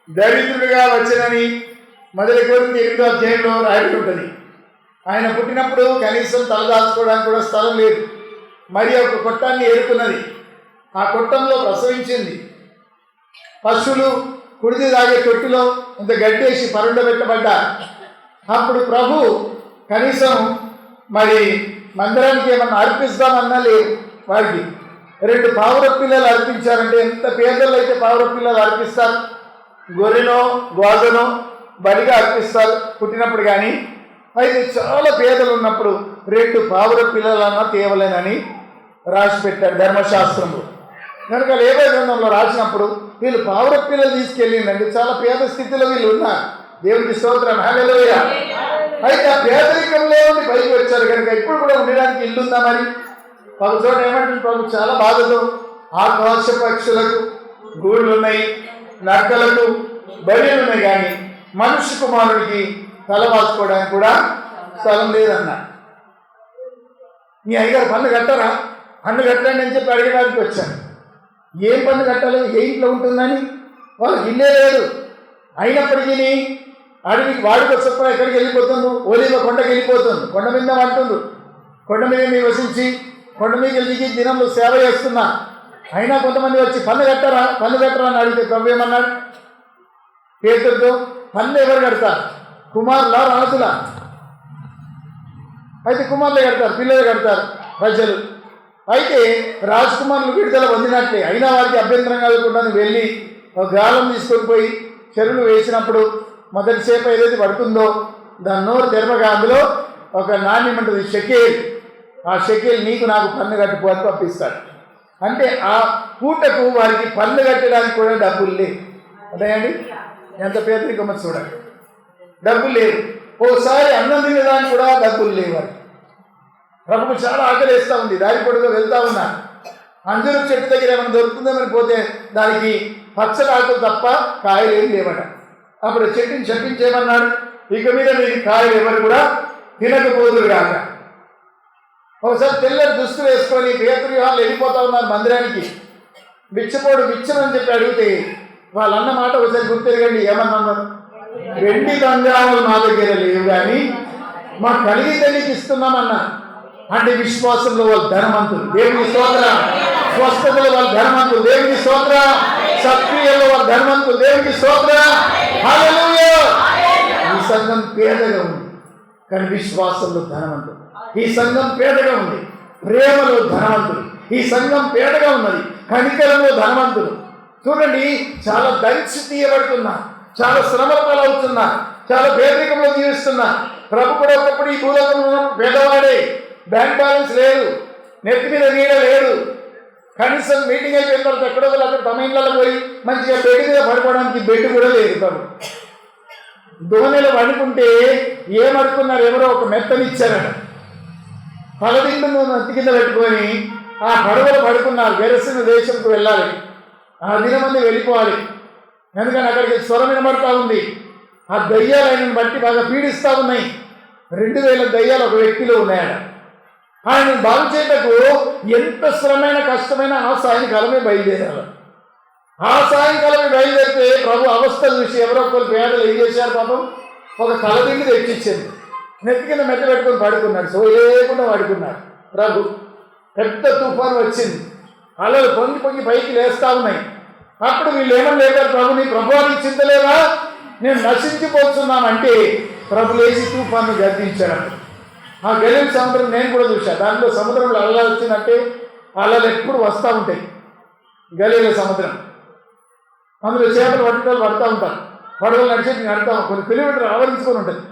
దరిద్రుడిగా వచ్చినని మొదటి కొరింథీ 8వ అధ్యాయంలో రాయబడి ఉంటుంది. ఆయన పుట్టినప్పుడు కనీసం తలదాచుకోవడానికి కూడా స్థలం లేదు. మరి ఒక కొట్టాన్ని ఏరుకున్నది, ఆ కొట్టంలో ప్రసవించింది. పశువులు కుడిది తాగే తొట్టిలో ఇంత గడ్డేసి పరుండబెట్టబడ్డారు. అప్పుడు ప్రభు కనీసం మరి మందిరానికి ఏమన్నా అర్పిస్తామన్నా లేదు. వారికి 2 పావుర పిల్లలు అర్పించారంటే ఎంత పేదలు అయితే పావుర పిల్లలు అర్పిస్తారు? గొర్రెనో గోదనో బలిగా అర్పిస్తారు పుట్టినప్పుడు. కానీ అయితే చాలా పేదలు ఉన్నప్పుడు 2 పావుర పిల్లలన్నా తేవలేనని రాసి పెట్టారు ధర్మశాస్త్రంలో. కనుక లేవీ గ్రంథంలో రాసినప్పుడు వీళ్ళు పావుర పిల్లలు తీసుకెళ్ళిందండి. చాలా పేద స్థితిలో వీళ్ళు ఉన్నారు. దేవునికి స్తోత్రం. హల్లెలూయా. అయితే ఆ పేదరికంలో ఉండి పైకి వచ్చారు కనుక ఇప్పుడు కూడా ఉండడానికి ఇల్లుందా? మరి ఒక చోట ఏమంటుంది ప్రభు చాలా బాధతో, ఆకాశ పక్షులకు గూళ్ళు ఉన్నాయి, నక్కలకు బయలు ఉన్నాయి, కానీ మనుష్య కుమారుడికి తలవాసుకోవడానికి కూడా స్థలం లేదన్నా. మీ అయ్యగారు పన్ను కట్టరా? పన్ను కట్టండి అని చెప్పి అడగడానికి వచ్చాను. ఏం పన్ను కట్టాలి? ఏ ఇంట్లో ఉంటుందని వాళ్ళకి ఇల్లే లేదు. అయినప్పటికీ అడవికి వాడికి చొప్పున ఎక్కడికి వెళ్ళిపోతుండ్రు? ఒలివ కొండకి వెళ్ళిపోతుంది. కొండ మీద అంటుండ్రు, కొండ మీద నివసించి కొండ మీద దిగి దినంలో సేవ చేస్తున్నా. అయినా కొంతమంది వచ్చి పన్ను కట్టరా అని అడిగితే ప్రభు ఏమన్నాడు పేతురుతో? పన్ను ఎవరు కడతారు? కుమారులా రాజులా? అయితే కుమారులే కడతారు, పిల్లలు కడతారు ప్రజలు. అయితే రాజకుమారులు విడుదల పొందినట్లే. అయినా వారికి అభ్యంతరం కలగకుండా వెళ్ళి ఒక గాలం తీసుకొని పోయి చెరువులు వేసినప్పుడు మొదటి చేప ఏదైతే పడుతుందో దాని నోరు తెరవగా అందులో ఒక నాణ్యం ఉంటుంది, షెకేల్. ఆ షెకేల్ నీకు నాకు పన్ను కట్టిపోతే పంపిస్తాడు. అంటే ఆ పూటకు వారికి పన్ను కట్టడానికి కూడా డబ్బులు లేవు. అదేండి ఎంత పేదరికమో చూడండి, డబ్బులు లేవు. ఓసారి అన్నం తినేదానికి కూడా డబ్బులు లేవు. వారికి ప్రభుకు చాలా ఆకలిస్తూ ఉంది. దారి పొడుగా వెళ్తూ ఉన్నా, అంజూరు చెట్టు దగ్గర ఏమైనా దొరుకుతుందేమని పోతే దానికి పచ్చడి ఆకులు తప్ప కాయలు ఏం లేవట. అప్పుడు చెట్టుని చెప్పించేమన్నాడు, ఇక మీద మీరు కాయలు ఎవరు కూడా తినకపోదురు కాక. ఒకసారి తెల్లటి దుస్తులు వేసుకొని పేతురు యోహాను వెళ్ళిపోతా ఉన్నారు మందిరానికి. బిచ్చపోడు బిచ్చమని చెప్పి అడిగితే వాళ్ళు అన్న మాట ఒకసారి గుర్తెరగండి. ఏమన్నారు? వెండి బంగారాలు మా దగ్గర లేవు కానీ మా కలిగితే నీకు ఇస్తున్నామన్నా. అంటే విశ్వాసంలో వాళ్ళు ధనవంతులు, దేవుని స్తోత్రం. స్వస్థతలో వాళ్ళు ధనవంతులు, దేవుని స్తోత్రం. సత్క్రియలో వాళ్ళు ధనవంతులు, దేవుని స్తోత్రం. హల్లెలూయా. ఈ సంఘం పేదగా ఉంది కానీ విశ్వాసంలో ధనవంతులు. ఈ సంఘం పేదగా ఉంది, ప్రేమలో ధనవంతులు. ఈ సంఘం పేదగా ఉన్నది, కనికరంలో ధనవంతులు. చూడండి, చాలా దయచి తీయబడుతున్నా, చాలా శ్రమల పాలవుతున్నా, చాలా పేదరికంలో జీవిస్తున్నా. ప్రభు కూడా ఒకప్పుడు ఈ భూలోకంలో పేదవాడే, బ్యాంక్ బ్యాలెన్స్ లేదు, నెత్తి మీద నీడ లేదు. కనీసం మీటింగ్ అయిపోయిన తర్వాత ఎక్కడో అక్కడ తమ ఇళ్ళలో పోయి మంచిగా బెడ్ మీద పడుకోవడానికి బెడ్ కూడా లేదు. ప్రభు దోణిలో పడుకుంటే ఏమడుకున్నారు, ఎవరో ఒక మెత్తనిచ్చారట. పలదిండును నత్తి కింద పెట్టుకొని ఆ పడవలో పడుకున్నారు. వెరసిన దేశంకు వెళ్ళాలి, ఆ దినమంది వెళ్ళిపోవాలి. ఎందుకని అక్కడికి స్వరం వినబడతా ఉంది. ఆ దయ్యాలు ఆయనను బట్టి బాగా పీడిస్తూ ఉన్నాయి. 2000 దయ్యాలు ఒక వ్యక్తిలో ఉన్నాయట. ఆయన బాగు చేయటకు ఎంత శ్రమైన కష్టమైన ఆ సాయంకాలమే బయలుదేరాలి. ఆ సాయంకాలమే బయలుదేరితే ప్రభు అవస్థలు చూసి ఎవరో ఒకరు పేదలు ఏం చేశారు పాపం, ఒక తలదిండి తెచ్చిచ్చింది. నెత్తి కింద మెత్త పెట్టుకొని పడుకున్నాడు, సో లేకుండా పడుకున్నాడు. ప్రభు పెద్ద తుఫాను వచ్చింది, అలలు పొంగి పొంగి పైకి లేస్తూ ఉన్నాయి. అప్పుడు వీళ్ళు ఏమని లేపారు, ప్రభు నీ ప్రభావానికి చింతలేదా, నేను నశించిపోతున్నానంటే ప్రభు లేచి తుఫాను గర్దించాడు. ఆ గలీల్ సముద్రం నేను కూడా చూశాను. దాంట్లో సముద్రంలో అలలు వచ్చిందంటే అలలు ఎప్పుడు వస్తూ ఉంటాయి. గలీల సముద్రం, అందులో చేపలు పట్టుదల పడుతూ ఉంటారు. పడవలు నడిచేది నడుతాం, కొన్ని కిలోమీటర్లు ఆవరించుకొని ఉంటుంది.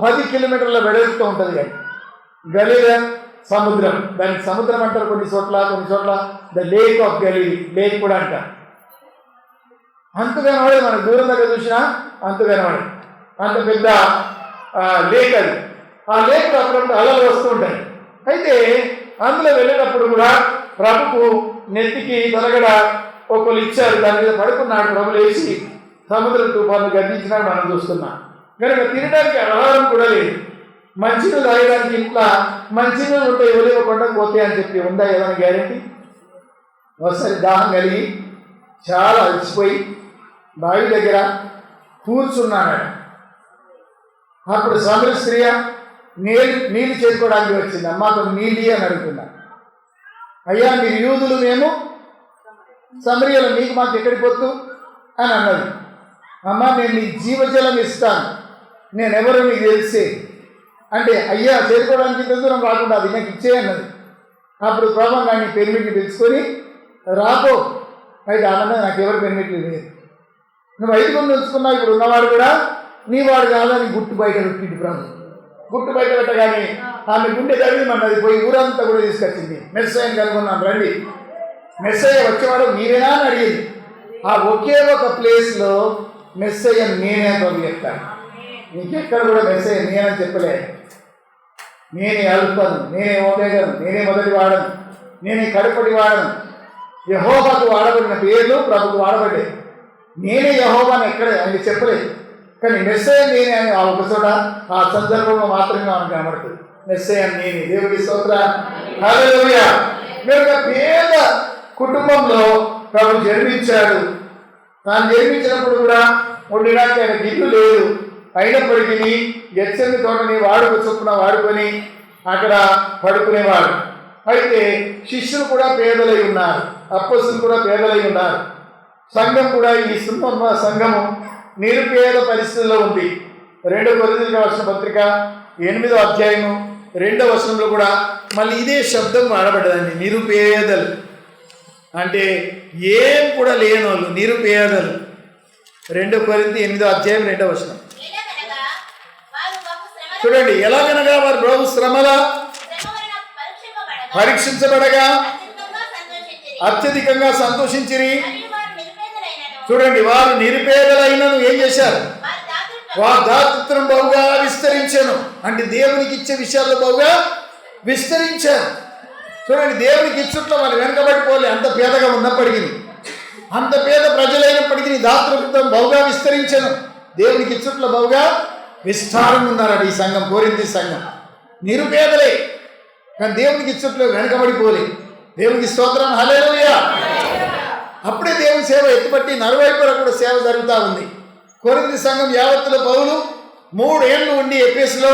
10 కిలోమీటర్ల వెడల్పుతూ ఉంటుంది. కానీ గలీల సముద్రం, దానికి సముద్రం అంటారు కొన్ని చోట్ల ద లేక్ ఆఫ్ గలీలీ, లేక్ కూడా అంటారు. అంతగానే వాడే మనకు దూరం దగ్గర చూసినా అంతగానే వాడే, అంత పెద్ద లేక్ అది. ఆ లేక్ అప్పుడప్పుడు అలలు వస్తూ ఉంటాయి. అయితే అందులో వెళ్ళేటప్పుడు కూడా ప్రభుకు నెత్తికి తలగడ ఒకళ్ళు ఇచ్చారు, దాని మీద పడుకున్నాడు. ప్రభు లేచి సముద్ర తుఫాను గర్జించినాడు మనం చూస్తున్నాం. కనుక తినడానికి ఆహారం కూడా లేదు, మంచినీళ్ళు తాగడానికి ఇంట్లో మంచినీళ్ళు ఉంటాయి, ఒలివకుండా పోతాయి అని చెప్పి ఉందా ఏదైనా గ్యారెంటీ? ఒకసారి దాహం కలిగి చాలా అలసిపోయి బావి దగ్గర కూర్చున్నాడు. అప్పుడు సముద్ర స్త్రీ నీళ్ళు చేసుకోవడానికి వచ్చింది. అమ్మ కొన్ని నీళ్ళు అని అడుగుతున్నా. అయ్యా మీరు యూదులు, మేము సమరియలు, మీకు మాకు ఎక్కడికి పొత్తు అని అన్నది. అమ్మ నేను నీకు జీవజలం ఇస్తాను, నేను ఎవరో నీకు తెలిసే అంటే, అయ్యా చేరుకోవడానికి ఇంత దూరం రాకుండా అది నాకు ఇచ్చేయన్నది. అప్పుడు ప్రభు నాన్ని పెర్మిట్లు పిలుచుకొని రాపో. అయితే ఆమె నాకు ఎవరు పెర్మిట్లు లేదు, నువ్వు 5 మంది ఉంచుకున్నావు, ఇప్పుడు ఉన్నవాడు కూడా నీ వాడు కాదని గుట్టు బయట పెట్టింది. ప్రభు గుట్టు బయట పెట్టగానే ఆమె గుండె తగిలిమన్నది, పోయి ఊరంతా కూడా తీసుకొచ్చింది. మెస్సయ్యని కనుగొన్నాను, రండి మెస్సయ్య వచ్చేవాడు మీరేనా అని అడిగింది. ఆ ఒకే ఒక ప్లేస్లో మెస్సయ్య నేనే ప్రభు చెప్తాను. నీకెక్కడ కూడా మెస్సయ్య నేనని చెప్పలేదు. నేనే అల్పను, నేనే ఓమేగను, నేనే మొదటి వాడను, నేనే కడపటి వాడను. యెహోవాకు వాడబడిన పేర్లు ప్రభుకు వాడబడ్డాయి. నేనే యెహోవాని ఎక్కడ ఆయన చెప్పలేదు, కానీ మెస్సయ్య నేనే అని ఆ ఒక చోట ఆ సందర్భంలో మాత్రమే మనకు కనబడుతుంది. మెస్సయ్య నేనే, దేవుడి స్తోత్రం, హల్లెలూయా. మీరు ఒక పేద కుటుంబంలో ప్రభు జన్మించాడు. తాను జన్మించినప్పుడు కూడా ఉండడానికి ఆయన ఇల్లు లేదు. అయినప్పటికీ గెత్సేమని తోటని వాడుక చొప్పున వాడుకొని అక్కడ పడుకునేవాడు. అయితే శిష్యులు కూడా పేదలై ఉన్నారు, అప్పొస్తలులు కూడా పేదలై ఉన్నారు. సంఘం కూడా ఈ సంఘము నిరుపేద పరిస్థితుల్లో ఉంది. 2 కొరింథీయులకు రాసిన పత్రిక 8వ అధ్యాయము 2వ వచనంలో కూడా మళ్ళీ ఇదే శబ్దం వాడబడ్డదండి. నిరుపేదలు అంటే ఏం కూడా లేనోళ్ళు, నిరుపేదలు. 2 కొరింథీ 8వ అధ్యాయం 2వ వచనం. చూడండి, ఎలాగనగా వారు బహు శ్రమల పరీక్షించబడగా అత్యధికంగా సంతోషించిరి. చూడండి, వారు నిరుపేదలైనను ఏం చేశారు? వారు దాతృత్వం బహుగా విస్తరించాను. అంటే దేవునికి ఇచ్చే విషయాల్లో బహుగా విస్తరించారు. చూడండి, దేవునికి ఇచ్చుట్లో వాళ్ళు వెనకబడిపోలే. అంత పేదగా ఉన్నప్పటికీ, అంత పేద ప్రజలైనప్పటికీ దాతృత్వం బహుగా విస్తరించాను. దేవునికి ఇచ్చుట్లో బహుగా విస్తారంగా ఉన్నారట ఈ సంఘం, కొరింథీ సంఘం. నిరుపేదలే కానీ దేవునికి ఇచ్చుట్లో వెనకబడిపోలే. దేవునికి స్తోత్రం, హల్లెలూయా. అప్పుడే దేవుని సేవ ఎత్తుపట్టి నలువైపులా కూడా సేవ జరుగుతూ ఉంది. కొరింథీ సంఘం యావత్తులో పౌలు 3 ఏళ్ళు ఉండి ఎఫెసులో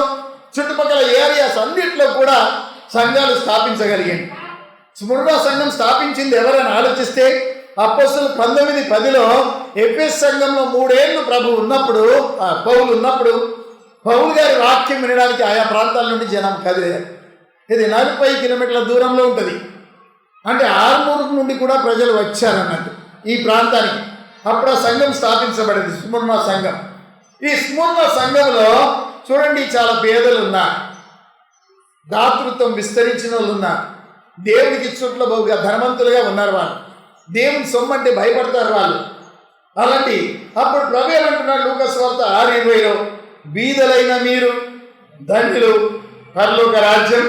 చుట్టుపక్కల ఏరియాస్ అన్నింటిలో కూడా సంఘాలు స్థాపించగలిగాడు. స్ముర్నా సంఘం స్థాపించింది ఎవరైనా ఆలోచిస్తే అపోస్తలులు 19:10లో ఎఫెసు సంఘంలో 3 ఏళ్ళు ప్రభు ఉన్నప్పుడు, పౌలు ఉన్నప్పుడు పౌలు గారి వాక్యం వినడానికి ఆయా ప్రాంతాల నుండి జనం కదిలేరు. ఇది 40 కిలోమీటర్ల దూరంలో ఉంటుంది. అంటే ఆర్మూరు నుండి కూడా ప్రజలు వచ్చారన్నట్టు ఈ ప్రాంతానికి. అప్పుడు ఆ సంఘం స్థాపించబడింది, స్ముర్నా సంఘం. ఈ స్ముర్నా సంఘంలో చూడండి, చాలా పేదలు ఉన్నారు, దాతృత్వం విస్తరించిన వాళ్ళు ఉన్నారు, దేవునికి ఇచ్చుట్లో బహుగా ధనవంతులుగా ఉన్నారు. వాళ్ళు దేవుని సొమ్ము అంటే భయపడతారు వాళ్ళు. అలాంటి అప్పుడు ప్రభు ఏమంటున్నాడు లూకాసు వార్త 6:20లో, బీదలైన మీరు ధన్యులు, పరలోక రాజ్యం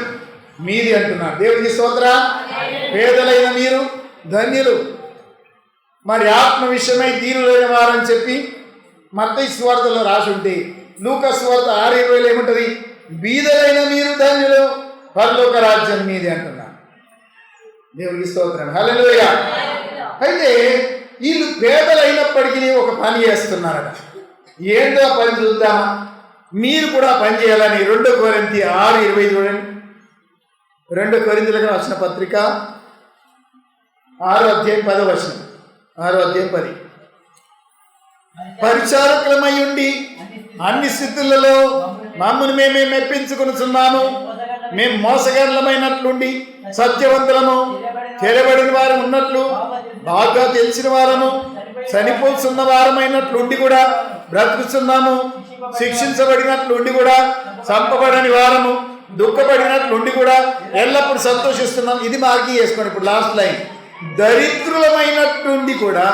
మీది అంటున్నాడు. దేవునికి స్తోత్రం. పేదలైన మీరు ధన్యులు. మరి ఆత్మ విషయమై దీనులైన వారని చెప్పి మత్తయి సువార్తలో రాసి ఉంటే లూకాసు వార్త 6:20లో ఏముంటుంది? బీదలైన మీరు ధన్యులు, పరలోక రాజ్యం మీది అంటున్నాడు. దేవునికి స్తోత్రం, హల్లెలూయా. అయితే వీళ్ళు పేదలైనప్పటికీ ఒక పని చేస్తున్నారట. ఏంటో పని చూద్దామా? మీరు కూడా పని చేయాలని 2 కొరింథీ 6:20 చూడండి. 2 కొరింథీయులకు రాసిన పత్రిక 6వ అధ్యాయం 10వ వచనం. 6వ అధ్యాయం 10. పరిచారకులమై ఉండి అన్ని స్థితులలో మమ్మల్ని మేమే మెప్పించుకునిచున్నాము. మేము మోసగాళ్ళమైనట్లుండి సత్యవంతులము, తెరబడిన వారు ఉన్నట్లు, బాగా తెలిసిన వారము, చనిపోతున్న వారమైనట్లుండి కూడా బ్రతుకుతున్నాము, శిక్షించబడినట్లుండి కూడా చంపబడని వారము, దుఃఖపడినట్లుండి కూడా ఎల్లప్పుడు సంతోషిస్తున్నాం. ఇది మార్కి చేసుకోండి. ఇప్పుడు లాస్ట్ లైన్, దరిద్రులమైనట్లుండి కూడా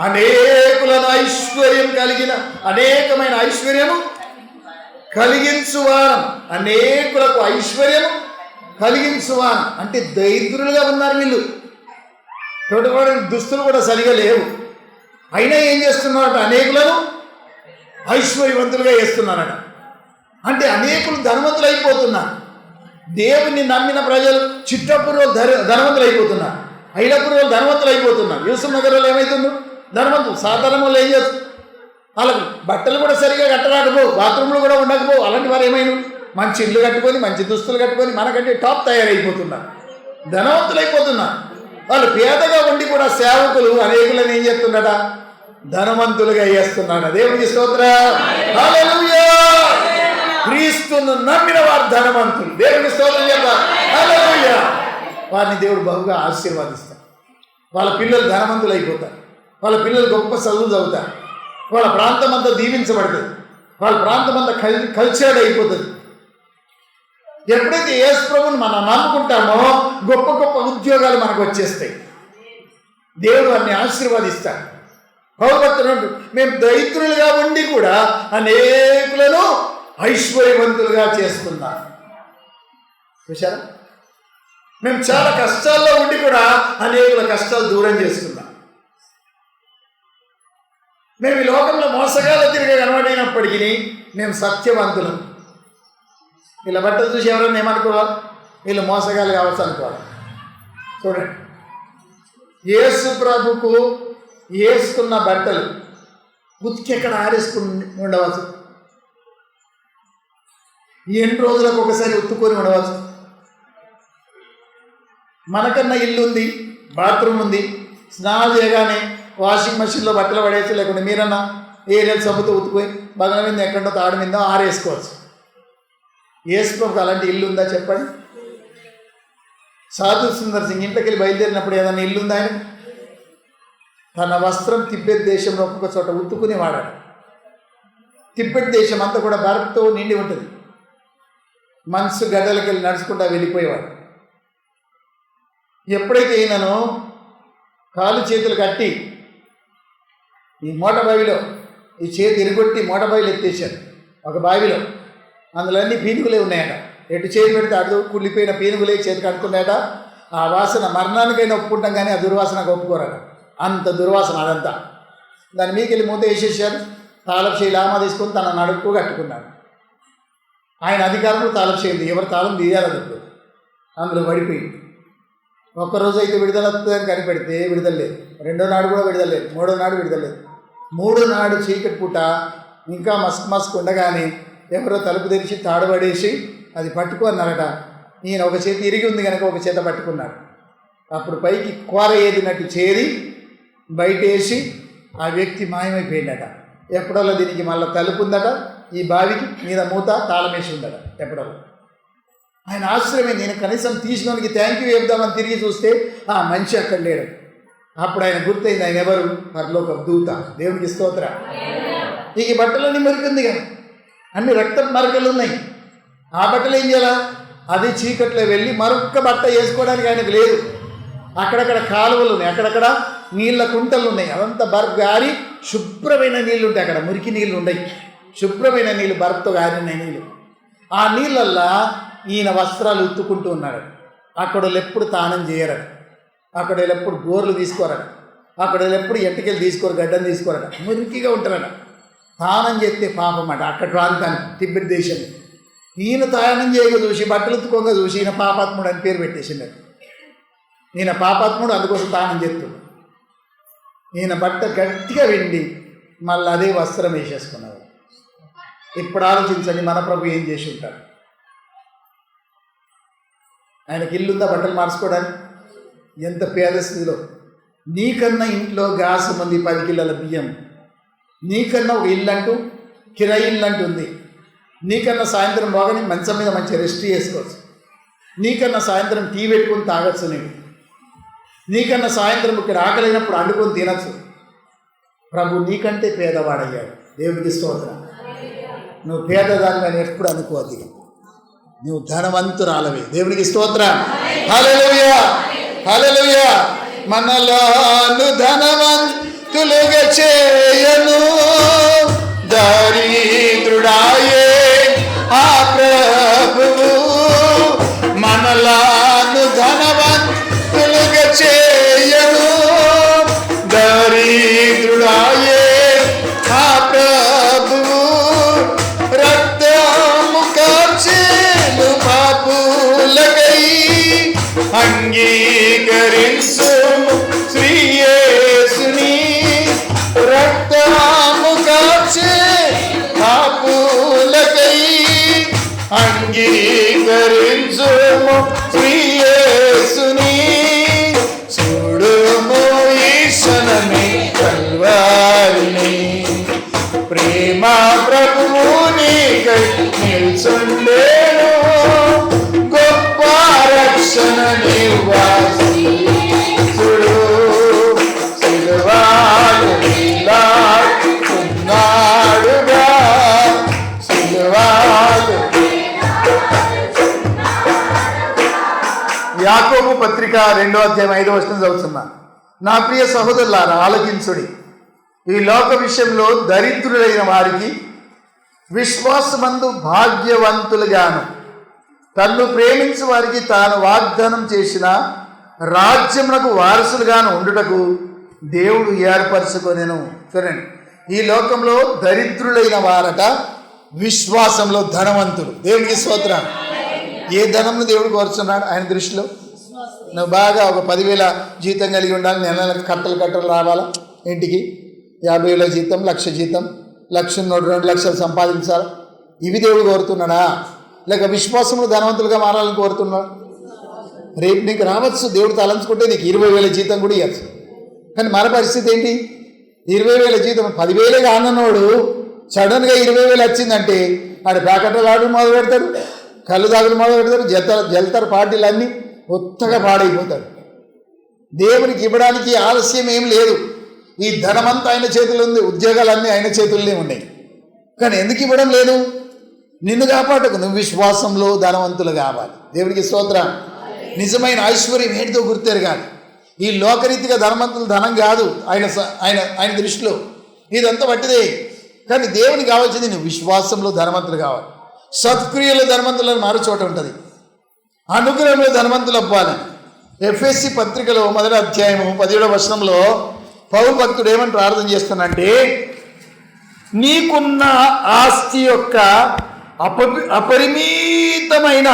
అనేకులను ఐశ్వర్యం కలిగిన, అనేకమైన ఐశ్వర్యము కలిగించువారం, అనేకులకు ఐశ్వర్యము కలిగించువారం. అంటే దరిద్రులుగా ఉన్నారు వీళ్ళు. తోటవాడి దుస్తులు కూడా సరిగా లేవు, అయినా ఏం చేస్తున్నారట? అనేకులను ఐశ్వర్యవంతులుగా చేస్తున్నారట. అంటే అనేకులు ధనవంతులు అయిపోతున్నారు. దేవుని నమ్మిన ప్రజలు చిట్టపురు ధనవంతులు అయిపోతున్నారు, ఐలపురు ధనవంతులు అయిపోతున్నారు. యూసుఫ్ నగర్ వాళ్ళు ఏమవుతుందో ధనవంతులు. సాధారణ వాళ్ళు ఏం చేస్తారు? వాళ్ళకు బట్టలు కూడా సరిగా కట్టరాకపోవు, బాత్రూమ్లు కూడా ఉండకపోవు. అలాంటి వారు ఏమైనా మంచి ఇల్లు కట్టుకొని, మంచి దుస్తులు కట్టుకొని మనకంటే టాప్ తయారైపోతున్నారు, ధనవంతులు అయిపోతున్నారు. వాళ్ళు పేదగా ఉండి కూడా సేవకులు అనేకులను ఏం చేస్తున్నాడ? ధనవంతులుగా చేస్తున్నాడు. దేవునికి స్తోత్రం, హల్లెలూయా. క్రీస్తును నమ్మిన వారు ధనవంతులు. దేవునికి స్తోత్రం చెప్పాలి, హల్లెలూయా. వారిని దేవుడు బహుగా ఆశీర్వాదిస్తాడు. వాళ్ళ పిల్లలు ధనవంతులు అయిపోతారు, వాళ్ళ పిల్లలు గొప్ప చదువులు చదువుతారు, వాళ్ళ ప్రాంతం అంతా దీవించబడుతుంది, వాళ్ళ ప్రాంతం అంతా కల్చర్డ్ అయిపోతుంది. ఎప్పుడైతే యేసు ప్రభువుని మనం నమ్ముకుంటామో గొప్ప గొప్ప ఉద్యోగాలు మనకు వచ్చేస్తాయి. దేవుడు వారిని ఆశీర్వాదిస్తాడు. భగవంతుడు మేము దరిద్రులుగా ఉండి కూడా అనేకులను ఐశ్వర్యవంతులుగా చేస్తున్నాం. చూశారా? మేము చాలా కష్టాల్లో ఉండి కూడా అనేకుల కష్టాలు దూరం చేసుకున్నాం. మేము ఈ లోకంలో మోసగాళ్ళు తిరిగే కనబడినప్పటికీ మేము సత్యవంతులం. వీళ్ళ బట్టలు చూసి ఎవరైనా ఏమనుకోవాలి? వీళ్ళు మోసగాళ్ళు కావచ్చు అనుకోవాలి. చూడండి, యేసు ప్రభుకు వేసుకున్న బట్టలు ఉతికి ఎక్కడ ఆరేసుకుని ఉండవచ్చు? ఎన్ని రోజులకు ఒకసారి ఉత్తుకొని ఉండవచ్చు? మనకన్నా ఇల్లు ఉంది, బాత్రూమ్ ఉంది, స్నానం చేయగానే వాషింగ్ మెషిన్లో బట్టలు పడేసి, లేకుంటే మీరన్నా ఏరియల్ సబ్బుతో ఉతుకుని బగల మీద ఎక్కడో తాడు మీద ఆరేసుకోవచ్చు. యేసుప్రభుకు అలాంటి ఇల్లు ఉందా చెప్పండి? సాధు సుందర్ సింగ్ ఇంట్లోకి వెళ్ళి బయలుదేరినప్పుడు ఏదన్నా ఇల్లు ఉందా? ఆయన తన వస్త్రం తిబ్బెత్ దేశంలో ఒక్కొక్క చోట ఉత్తుకుని వాడాడు. తిబ్బెత్ దేశం అంతా కూడా బర్ఫ్తో నిండి ఉంటుంది. మనసు గడ్డలకి వెళ్ళి నడుచుకుంటా వెళ్ళిపోయేవాడు. ఎప్పుడైతే ఈయనను కాలు చేతులు కట్టి ఈ మూట బావిలో ఈ చేతి ఇరుగొట్టి మూట బావిలో ఎత్తేసారు. ఒక బావిలో అందులో అన్ని పీనుగులే ఉన్నాయట. ఎటు చేతి పెడితే అటు కుళ్ళిపోయిన పీనుగులే చేతి కట్టుకున్నాయట. ఆ వాసన మరణానికైనా ఒప్పుకుంటాం కానీ ఆ దుర్వాసనకు ఒప్పుకోరాడు. అంత దుర్వాసన అదంతా. దాని మీదకి వెళ్ళి మూత వేసేసారు. తాళపు చేయి లామా తీసుకొని తన నడుపు కట్టుకున్నాడు. ఆయన అధికారంలో తాళపు చేయింది, ఎవరు తాళం తీయాలన్నప్పుడు అందులో పడిపోయింది. ఒక్కరోజు అయితే విడుదల వస్తుందని కనిపెడితే విడుదల లేదు. రెండో నాడు కూడా విడుదల లేదు. మూడో నాడు విడుదల లేదు. మూడో నాడు చీకటి పూట ఇంకా మస్క్ ఉండగానే ఎవరో తలుపు తెరిచి తాడుపడేసి అది పట్టుకో అన్నారట. ఈయన ఒక చేతి ఇరిగి ఉంది కనుక ఒక చేత పట్టుకున్నాడు. అప్పుడు పైకి కూర ఏదినట్టు చేరి బయటేసి ఆ వ్యక్తి మాయమైపోయిందట. ఎప్పుడోలా దీనికి మళ్ళీ తలుపు ఉందట. ఈ బావికి మీద మూత తాళమేసి ఉందట. ఎప్పుడోలా ఆయన ఆశ్చర్యమైంది. నేను కనీసం తీసినోనికి థ్యాంక్ యూ చెప్దామని తిరిగి చూస్తే ఆ మనిషి అక్కడ లేడు. అప్పుడు ఆయన గుర్తయింది, ఆయన ఎవరు? పరలోక దూత. దేవునికి స్తోత్ర. ఇక ఈ బట్టలన్నీ మరికింది కానీ అన్ని రక్త మరకలు ఉన్నాయి. ఆ బట్టలు ఏం చేయాలా? అది చీకట్లో వెళ్ళి మరొక్క బట్ట వేసుకోవడానికి ఆయనకు లేదు. అక్కడక్కడ కాలువలు ఉన్నాయి, అక్కడక్కడ నీళ్ళ కుంటలు ఉన్నాయి. అదంతా బర్ఫ్ గారి శుభ్రమైన నీళ్ళు ఉంటాయి. అక్కడ మురికి నీళ్ళు ఉన్నాయి, శుభ్రమైన నీళ్ళు, బర్ఫ్తో గారిన నీళ్ళు. ఆ నీళ్ళల్లా ఈయన వస్త్రాలు ఉత్తుకుంటూ ఉన్నాడు. అక్కడ ఎప్పుడు తానం చేయరట. అక్కడ ఎప్పుడు గోర్లు తీసుకోరట. అక్కడ ఎప్పుడు ఎంటకెళ్ళి తీసుకోరు, గడ్డను తీసుకోరట. మురికిగా ఉంటారట. తానం చేస్తే పాపం అట. అక్కడ ప్రాంతానికి టిబెట్ దేశం. ఈయన తానం చేయగా చూసి బట్టలు ఉత్తుకోగా చూసి ఈయన పాపాత్ముడు అని పేరు పెట్టేసిండు. ఈయన పాపాత్ముడు, అందుకోసం తానం చేస్తున్నాడు. ఈయన బట్ట గట్టిగా వెండి మళ్ళీ అదే వస్త్రం వేసేసుకున్నాడు. ఇప్పుడు ఆలోచించండి, మన ప్రభు ఏం చేసి ఉంటాడు? ఆయనకి ఇల్లుందా బట్టలు మార్చుకోవడానికి? ఎంత పేద స్థితిలో. నీకన్నా ఇంట్లో గ్యాస్ మంది 10 కిలోల బియ్యం, నీకన్నా ఒక ఇల్లు అంటూ కిరాయి ఇల్లు అంటూ ఉంది. నీకన్నా సాయంత్రం బాగానే మంచం మీద మంచి రెస్ట్ చేసుకోవచ్చు. నీకన్నా సాయంత్రం టీ పెట్టుకొని తాగొచ్చు. నీకన్నా సాయంత్రం ఇక్కడ ఆకలినప్పుడు అండుకొని తినచ్చు. ప్రభు నీకంటే పేదవాడయ్యాడు. దేవుడికి స్తోత్రం. నువ్వు పేదదాన్ని ఎప్పుడు అనుకోవద్దు. నువ్వు ధనవంతురాలవే. దేవునికి స్తోత్రం. హల్లెలూయా, హల్లెలూయా. మనలను ధనవంతులుగా చేయను దరిద్రుడాయే ఆ ప్రభువు. మనలను ధనవంతులుగా చేయను దరిద్రుడాయే ఆ ప్రభువు. రక్తము కార్చెను పాపులకై అంగీకరించు శ్రీ యేసుని. రక్తము కార్చె పాపులకై అంగీకరించు శ్రీ యేసుని. చూడుము ఈశనని కల్వారిని. ప్రేమ ప్రభువు నీకై నిల్చుండేను. గొప్ప రక్షణ నివాసుడు సిలువలో ఉన్నాడుగా. సిలువలో. యాకోబు పత్రిక 2వ అధ్యాయం 5వ వచనం చదువుతున్నా. నా ప్రియ సహోదరులారా ఆలకించుడి. ఈ లోక విషయంలో దరిద్రులైన వారికి విశ్వాసమందు భాగ్యవంతులుగాను తన్ను ప్రేమించు వారికి తాను వాగ్దానం చేసిన రాజ్యమునకు వారసులుగాను ఉండుటకు దేవుడు ఏర్పరచుకొనెను. చూడండి, ఈ లోకంలో దరిద్రులైన వారట విశ్వాసంలో ధనవంతులు. దేవునికి స్తోత్రం. ఏ ధనంను దేవుడు కోరుతున్నాడు ఆయన దృష్టిలో? నువ్వు బాగా ఒక 10,000 జీతం కలిగి ఉండాలి, నెలలకు కట్టలు రావాలా, ఇంటికి 50,000 జీతం, 1,00,000 జీతం, 1,00,000 నుండి 2 లక్షలు సంపాదించాలి. ఇవి దేవుడు కోరుతున్నాడా? లేక విశ్వాసంలో ధనవంతులుగా మారాలని కోరుతున్నాడు? రేపు నీకు రావచ్చు, దేవుడు తలంచుకుంటే నీకు 20,000 జీతం కూడా ఇవ్వచ్చు. కానీ మన పరిస్థితి ఏంటి? 20,000 జీతం 10,000 కానన్నోడు సడన్గా 20,000 వచ్చిందంటే ఆడు ప్యాకెట్లు ఆడు మొదలు పెడతాడు, కళ్ళు తాగులు మొదలు పెడతాడు, జల్తారు పార్టీలు అన్నీ కొత్తగా పాడైపోతాడు. దేవునికి ఇవ్వడానికి ఆలస్యం ఏం లేదు. ఈ ధనమంతా ఆయన చేతుల్లో ఉంది, ఉద్యోగాలన్నీ ఆయన చేతుల్లోనే ఉన్నాయి. కానీ ఎందుకు ఇవ్వడం లేదు? నిన్ను కాపాడకు, నువ్వు విశ్వాసంలో ధనవంతులు కావాలి. దేవుడికి స్తోత్రం. నిజమైన ఐశ్వర్యం ఏంటితో గుర్తెరగాలి. ఈ లోకరీతిగా ధనవంతులు ధనం కాదు ఆయన ఆయన ఆయన దృష్టిలో, ఇదంతా పట్టిదే. కానీ దేవునికి కావాల్సింది నువ్వు విశ్వాసంలో ధనవంతులు కావాలి. సత్క్రియలో ధనవంతులను మరో చోట ఉంటుంది, అనుగ్రహంలో ధనవంతులు అవ్వాలి. ఎఫ్ఎస్సి పత్రికలో 1వ అధ్యాయము 17వ వచనంలో పౌలు భక్తుడు ఏమని ప్రార్థన చేస్తున్నాడంటే, నీకున్న ఆస్తి యొక్క అపరిమితమైన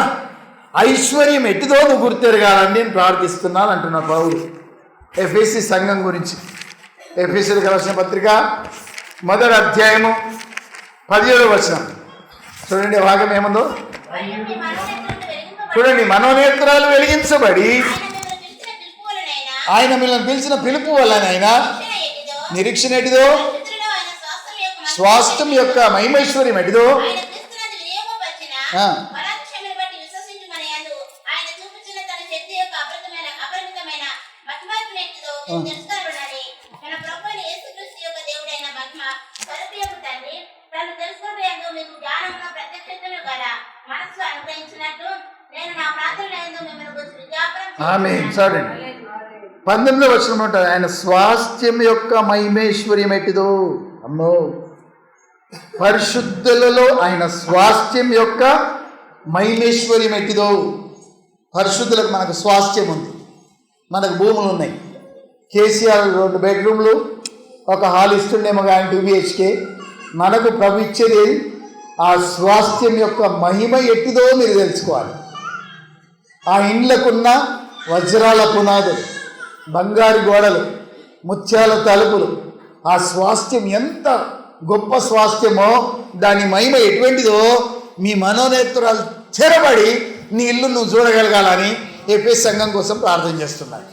ఐశ్వర్యం ఎట్టిదో నువ్వు గుర్తెరగాలని నేను ప్రార్థిస్తున్నాను అంటున్నా పౌలు ఎఫ్ఎస్సి సంఘం గురించి. ఎఫ్ఎస్సికి రాసిన పత్రిక 1వ అధ్యాయము 17వ వచనం చూడండి. భాగం ఏముందో చూడండి. మనోనేత్రాలు వెలిగించబడి ఆయన మిమ్మల్ని పిలిచిన పిలుపు వల్లనైనా నిరీక్షణ ఎటిదో, స్వాస్థ్యం యొక్క మహిమైశ్వర్యం ఎటిదో, ఆమేన్. చూడండి 19వ వచనం ఉంటుంది, ఆయన స్వాస్థ్యం యొక్క మహిమేశ్వర్యం ఎట్టిదో. అమ్మో, పరిశుద్ధులలో ఆయన స్వాస్థ్యం యొక్క మహిమేశ్వర్యం ఎట్టిదో. పరిశుద్ధులకు మనకు స్వాస్థ్యం ఉంది, మనకు భూములు ఉన్నాయి. కేసీఆర్ 2 బెడ్రూమ్లు ఒక హాల్ ఇస్తుండేమో కానీ 2 BHK. మనకు ప్రభు ఇచ్చేది ఆ స్వాస్థ్యం యొక్క మహిమ ఎట్టిదో మీరు తెలుసుకోవాలి. ఆ ఇండ్లకున్న వజ్రాల పునాదులు, బంగారు గోడలు, ముత్యాల తలుపులు, ఆ స్వాస్థ్యం ఎంత గొప్ప స్వాస్థ్యమో, దాని మహిమ ఎటువంటిదో మీ మనోనేత్రాలు చెరబడి నీ ఇల్లు నువ్వు చూడగలగాలని ఎఫ్ఎస్ సంఘం కోసం ప్రార్థన చేస్తున్నాను.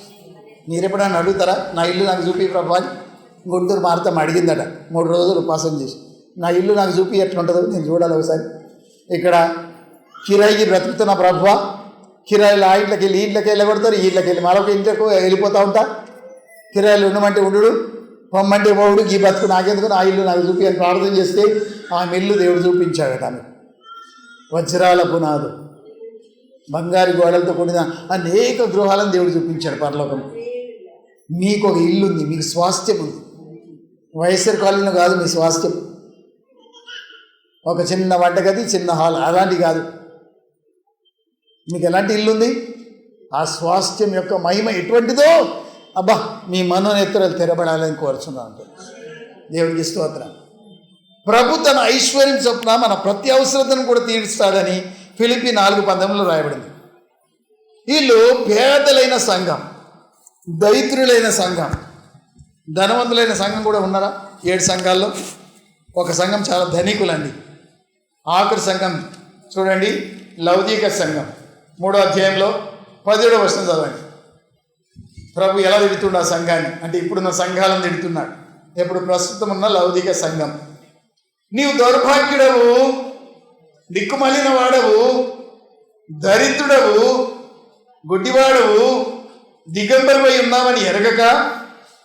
మీరు ఎప్పుడైనా అడుగుతారా, నా ఇల్లు నాకు చూపి ప్రభు అని? గుంటూరు మారుతాం అడిగిందట 3 రోజులు ఉపాసం చేసి, నా ఇల్లు నాకు చూపి ఎట్లుంటుందో నేను చూడాలి ఒకసారి. ఇక్కడ కిరాయికి బ్రతుకుతున్న ప్రభువా, కిరాయిలు ఆ ఇంట్లోకి వెళ్ళి ఇంట్లోకి వెళ్ళగొడతారు, ఇంట్లోకి వెళ్ళి మరొక ఇంట్లోకి వెళ్ళిపోతూ ఉంటా. కిరాయిలు ఉండమంటే ఉండు, పొమ్మంటే పోవుడు, ఈ బతుకు నాకెందుకు, నా ఇల్లు నాకు చూపి అని ప్రార్థన చేస్తే ఆమె ఇల్లు దేవుడు చూపించాడట. ఆమె వజ్రాల పునాదు, బంగారు గోడలతో కూడిన అనేక గృహాలను దేవుడు చూపించాడు పరలోకం. మీకు ఒక ఇల్లు ఉంది, మీకు స్వాస్థ్యం ఉంది. వైఎస్ఆర్ కాలనీలో కాదు మీ స్వాస్థ్యం, ఒక చిన్న వంటగది, చిన్న హాల్ అలాంటి కాదు. మీకు ఎలాంటి ఇల్లు ఉంది? ఆ స్వాస్థ్యం యొక్క మహిమ ఎటువంటిదో అబ్బా మీ మనోనేత్రాలు తెరబడాలని కోరుచున్నాను. దేవుడికి స్తోత్రం. ప్రభు తన ఐశ్వర్యం చొప్పున మన ప్రతి అవసరతను కూడా తీరుస్తాడని ఫిలిప్పీ 4:10 రాయబడింది. వీళ్ళు పేదలైన సంఘం, దరిద్రులైన సంఘం, ధనవంతులైన సంఘం కూడా ఉన్నారా? 7 సంఘాల్లో ఒక సంఘం చాలా ధనికులండి. ఆఖరి సంఘం చూడండి, లౌకిక సంఘం 3వ అధ్యాయంలో 17వ వచనం చదవండి. ప్రభు ఎలా తిడుతున్నాడు ఆ సంఘాన్ని అంటే, ఇప్పుడున్న సంఘాలను తిడుతున్నాడు. ఇప్పుడు ప్రస్తుతం ఉన్న లౌకిక సంఘం. నీవు దౌర్భాగ్యుడవు, దిక్కుమలిన వాడవు, దరిద్రుడవు, గుడ్డివాడవు, దిగంబరిపై ఉన్నామని ఎరగక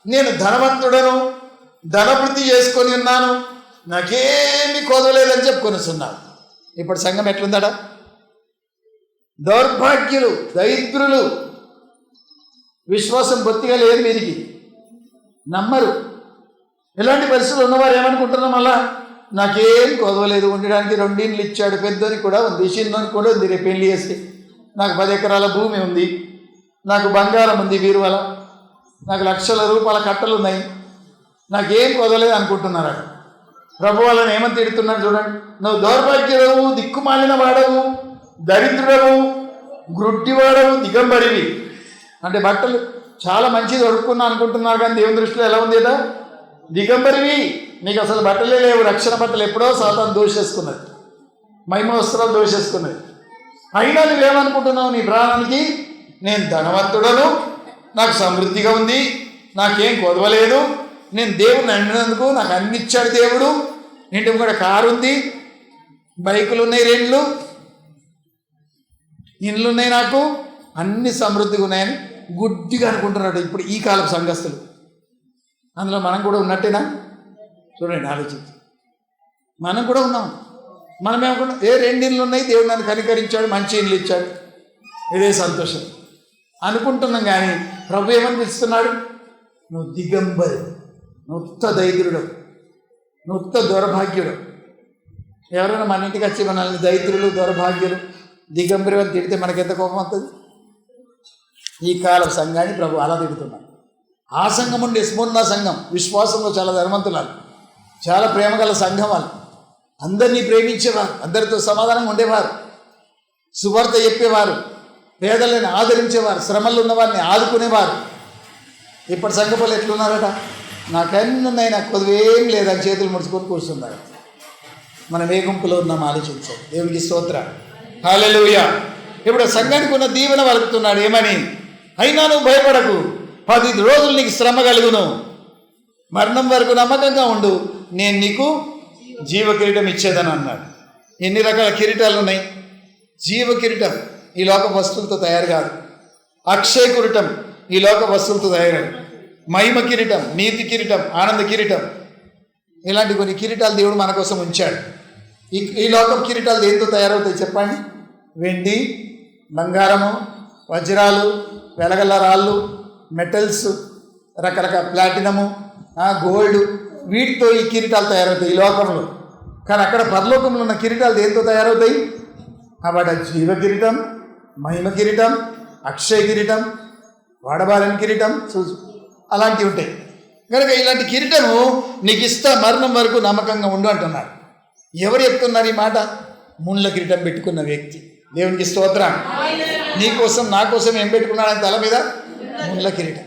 నేను ధనవంతుడను, ధనవృద్ధి చేసుకొని ఉన్నాను, నాకేమీ కొదవలేదని చెప్పుకొనిస్తున్నాను. ఇప్పుడు సంఘం ఎట్లుందట? దౌర్భాగ్యులు, దరిద్రులు, విశ్వాసం బొత్తిగా లేదు, వీరికి నమ్మరు. ఇలాంటి పరిస్థితులు ఉన్నవారు ఏమనుకుంటున్నాం, మళ్ళా నాకేం కొదవలేదు, ఉండడానికి 2 ఇండ్లు ఇచ్చాడు, పెద్దోని కూడా ఉంది, చిన్నోనికి కూడా ఉంది, రేపు పెళ్లి చేస్తే నాకు 10 ఎకరాల భూమి ఉంది, నాకు బంగారం ఉంది బీరువాల, నాకు లక్షల రూపాయల కట్టలు ఉన్నాయి, నాకేం కొదవలేదు అనుకుంటున్నారు. ప్రభు వాళ్ళని ఏమని తిడుతున్నాడు చూడండి. నువ్వు దౌర్భాగ్యుడవు, దిక్కుమాలిన వాడవు, దరిద్రుడవు, గ్రుడ్డివాడవు, దిగంబరివి. అంటే బట్టలు చాలా మంచిది దొరుకుతున్నా అనుకుంటున్నారు, కానీ దేవుని దృష్టిలో ఎలా ఉంది కదా? దిగంబరివి, నీకు అసలు బట్టలే లేవు. రక్షణ బట్టలు ఎప్పుడో సాతాను దోషేసుకున్నది, మహిమ వస్త్రాలు దోషేసుకున్నది. అయినా నువ్వేమనుకుంటున్నావు నీ ప్రాణానికి? నేను ధనవంతుడను, నాకు సమృద్ధిగా ఉంది, నాకేం కొదవలేదు, నేను దేవుడిని అన్నినందుకు నాకు అన్ని ఇచ్చాడు దేవుడు, ఇంటి కూడా కారు ఉంది, బైకులు ఉన్నాయి, 2 ఇండ్లు ఉన్నాయి, నాకు అన్ని సమృద్ధిగా ఉన్నాయని గుడ్డిగా అనుకుంటున్నాడు ఇప్పుడు ఈ కాలపు సంఘస్థులు. అందులో మనం కూడా ఉన్నట్టేనా? చూడండి, ఆలోచించి మనం కూడా ఉన్నాం. మనం ఏమనుకున్నాం, ఏ 2 ఇళ్ళు ఉన్నాయి, దేవుడు నన్ను కనికరించాడు, మంచి ఇల్లు ఇచ్చాడు, ఇదే సంతోషం అనుకుంటున్నాం. కానీ ప్రభు ఏమనిపిస్తున్నాడు, నువ్వు దిగంబరి, నువ్వు దైద్రుడు, నువ్వు దౌర్భాగ్యుడు. ఎవరైనా మన ఇంటికి వచ్చి మనల్ని దైద్రులు, దౌర్భాగ్యులు, దిగంబరి అని తిడితే మనకెంత కోపం వస్తుంది. ఈ కాలం సంఘాన్ని ప్రభు అలా తిడుతున్నాడు. ఆ సంఘం ఉండే స్మూర్ణ సంఘం, విశ్వాసంలో చాలా ధర్మంతులాలు, చాలా ప్రేమగల సంఘం. వాళ్ళు అందరినీ ప్రేమించేవారు, అందరితో సమాధానంగా ఉండేవారు, సువార్త చెప్పేవారు, పేదలను ఆదరించేవారు, శ్రమల్లో ఉన్న వారిని ఆదుకునేవారు. ఇప్పటి సంఘపల్లి ఎట్లున్నారట, నాకన్నీ ఉన్నాయి, నాకు కొద్దివేం లేదని చేతులు ముడుచుకొని కూర్చున్నారు. మనం ఏ గుంపులో ఉన్నాం ఆలోచించాం. దేవునికి స్తోత్రం, హల్లెలూయా. ఇప్పుడు సంఘానికి ఉన్న దీవెన వలుకుతున్నాడు. ఏమని? అయినా నువ్వు భయపడకు, 10 రోజులు నీకు శ్రమ కలుగును, మరణం వరకు నమ్మకంగా ఉండు, నేను నీకు జీవ కిరీటం ఇచ్చేదని అన్నాడు. ఎన్ని రకాల కిరీటాలు ఉన్నాయి? జీవ కిరీటం ఈ లోక వస్తువులతో తయారు కాదు. అక్షయ కిరీటం ఈ లోక వస్తువులతో తయారు. మహిమ కిరీటం, నీతి కిరీటం, ఆనంద కిరీటం, ఇలాంటి కొన్ని కిరీటాలు దేవుడు మన కోసం ఉంచాడు. ఈ లోకం కిరీటాలు దేంతో తయారవుతాయి చెప్పండి? వెండి, బంగారము, వజ్రాలు, వెలగల రాళ్ళు, మెటల్స్, రకరకాల ప్లాటినము, గోల్డ్, వీటితో ఈ కిరీటాలు తయారవుతాయి ఈ లోకంలో. కానీ అక్కడ పరలోకంలో ఉన్న కిరీటాలు దేంతో తయారవుతాయి? కాబట్టి జీవ కిరీటం, మహిమ కిరీటం, అక్షయ కిరీటం, వాడబారని కిరీటం, అలాంటివి ఉంటాయి. కనుక ఇలాంటి కిరీటము నీకు ఇస్తా, మరణం వరకు నమ్మకంగా ఉండు అంటున్నాడు. ఎవరు చెప్తున్నారు ఈ మాట? ముళ్ళ కిరీటం పెట్టుకున్న వ్యక్తి. దేవునికి స్తోత్రం. నీకోసం నా కోసం ఏం పెట్టుకున్నాడు తల మీద? ముళ్ళ కిరీటం.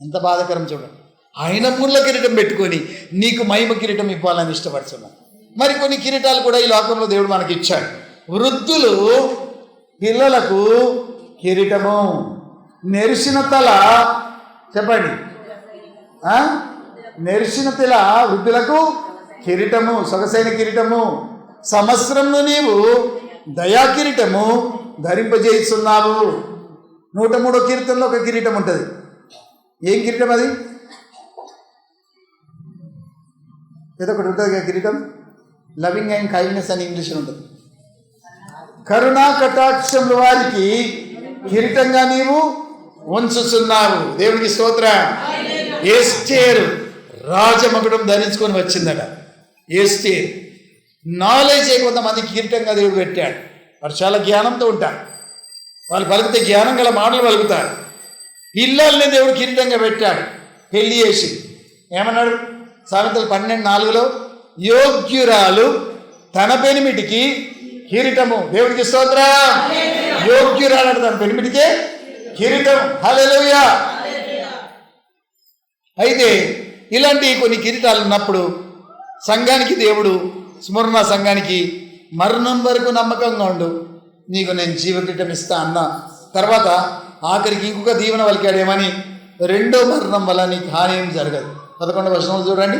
ఎంత బాధాకరం చూడండి. ఆయన ముళ్ళ కిరీటం పెట్టుకొని నీకు మహిమ కిరీటం ఇవ్వాలని ఇష్టపడుతున్నాడు. మరి కొన్ని కిరీటాలు కూడా ఈ లోకంలో దేవుడు మనకి ఇచ్చాడు. వృద్ధులు పిల్లలకు కిరీటము, నెరిసిన తల, చెప్పండి, నెరిసిన తల వృద్ధులకు కిరీటము, సొగసైన కిరీటము, సంవత్సరంలో నీవు దయా కిరీటము ధరింపజేస్తున్నావు. 103వ కీర్తనలో ఒక కిరీటం ఉంటుంది. ఏం కిరీటం అది? ఏదో ఒకటి ఉంటుంది కిరీటం, లవింగ్ అండ్ కైండ్నెస్ అని ఇంగ్లీష్లో ఉంటుంది. కరుణా కటాక్షముల వారికి కిరీటంగా నీవు ఉంచుతున్నావు. దేవునికి స్తోత్రం. ఎస్తేరు రాజమకుటం ధరించుకొని వచ్చిందట. ఎస్తేరు నాలెడ్జ్ కొంతమంది కిరీటంగా దేవుడు పెట్టాడు. వారు చాలా జ్ఞానంతో ఉంటారు, వాళ్ళు పలికితే జ్ఞానం గల మాటలు పలుకుతారు. పిల్లల్ని దేవుడు కిరీటంగా పెట్టాడు. పెళ్లి చేసి ఏమన్నాడు? సామెతలు 12:4లో యోగ్యురాలు తన పెనిమిటికి కిరీటము. దేవుడికి స్తోత్రం. యోగ్యురాలు అంటే తన పెనిమిటికే కిరీటం. హల్లెలూయా. అయితే ఇలాంటి కొన్ని కిరీటాలు ఉన్నప్పుడు సంఘానికి దేవుడు, స్మరణ సంఘానికి, మరణం వరకు నమ్మకంగా ఉండు, నీకు నేను జీవ కిరీటం ఇస్తా అన్న తర్వాత ఆఖరికి ఇంకొక దీవెన పలికాడు. ఏమని? 2వ మరణం వల్ల నీకు హాని ఏం జరగదు. 11వ వచనంలో చూడండి.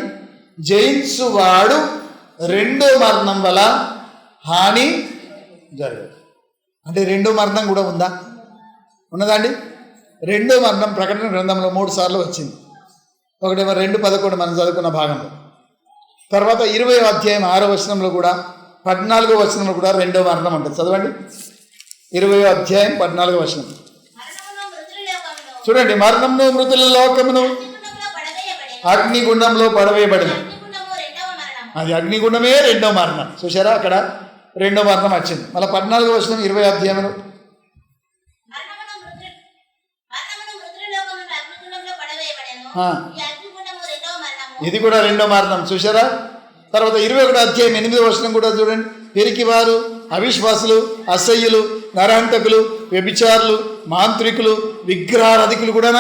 జయించువాడు 2వ మరణం వల్ల హాని జరగదు. అంటే 2వ మరణం కూడా ఉందా? ఉన్నదా అండి? 2వ మరణం ప్రకటన గ్రంథంలో 3 సార్లు వచ్చింది. ఒకటేమో 2:11 మనం చదువుకున్న భాగంలో, తర్వాత 20వ అధ్యాయం 6వ వచనంలో కూడా, 14వ వచనంలో కూడా 2వ మరణం ఉంటుంది. చదవండి. 20వ అధ్యాయం 14వ వచనం చూడండి. మరణమును మృతుల లోకమును అగ్నిగుండంలో పడవేయబడింది. అది అగ్నిగుండమే 2వ మరణం. చూసారా, అక్కడ 2వ మరణం వచ్చింది. మళ్ళీ 14వ వచనం 20వ అధ్యాయంలో ఇది కూడా 2వ మరణం. చూసారా. తర్వాత 21వ అధ్యాయం 8వ వచనం కూడా చూడండి. పెరికివారు, అవిశ్వాసులు, అసహ్యులు, నరహంతకులు, వ్యభిచారులు, మాంత్రికులు, విగ్రహారాధికులు కూడా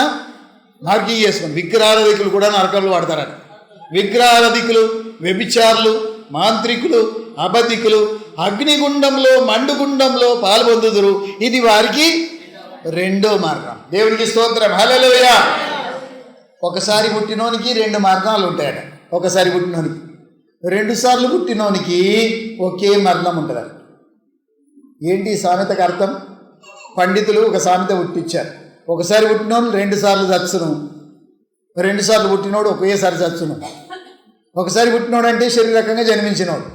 మార్కింగ్ చేసుకోండి. విగ్రహారాధికులు కూడా నరకంలో వాడతారట. విగ్రహారాధికులు, వ్యభిచారులు, మాంత్రికులు, అబద్ధికులు అగ్నిగుండంలో, మండుగుండంలో పాల్పొందుదురు. ఇది వారికి 2వ మరణం. దేవునికి స్తోత్రం. హల్లెలూయా. ఒకసారి పుట్టినోనికి 2 మరణాలు ఉంటాయట. ఒకసారి పుట్టినోనికి, 2 సార్లు పుట్టినోనికి ఒకే మరణం ఉంటుంది. ఏంటి సామెతకు అర్థం? పండితులు ఒక సామెత పుట్టించారు. ఒకసారి పుట్టినోడు 2 సార్లు చచ్చును, 2 సార్లు పుట్టినోడు ఒకేసారి చచ్చును. ఒకసారి పుట్టినోడు అంటే శరీరకంగా జన్మించినోడు,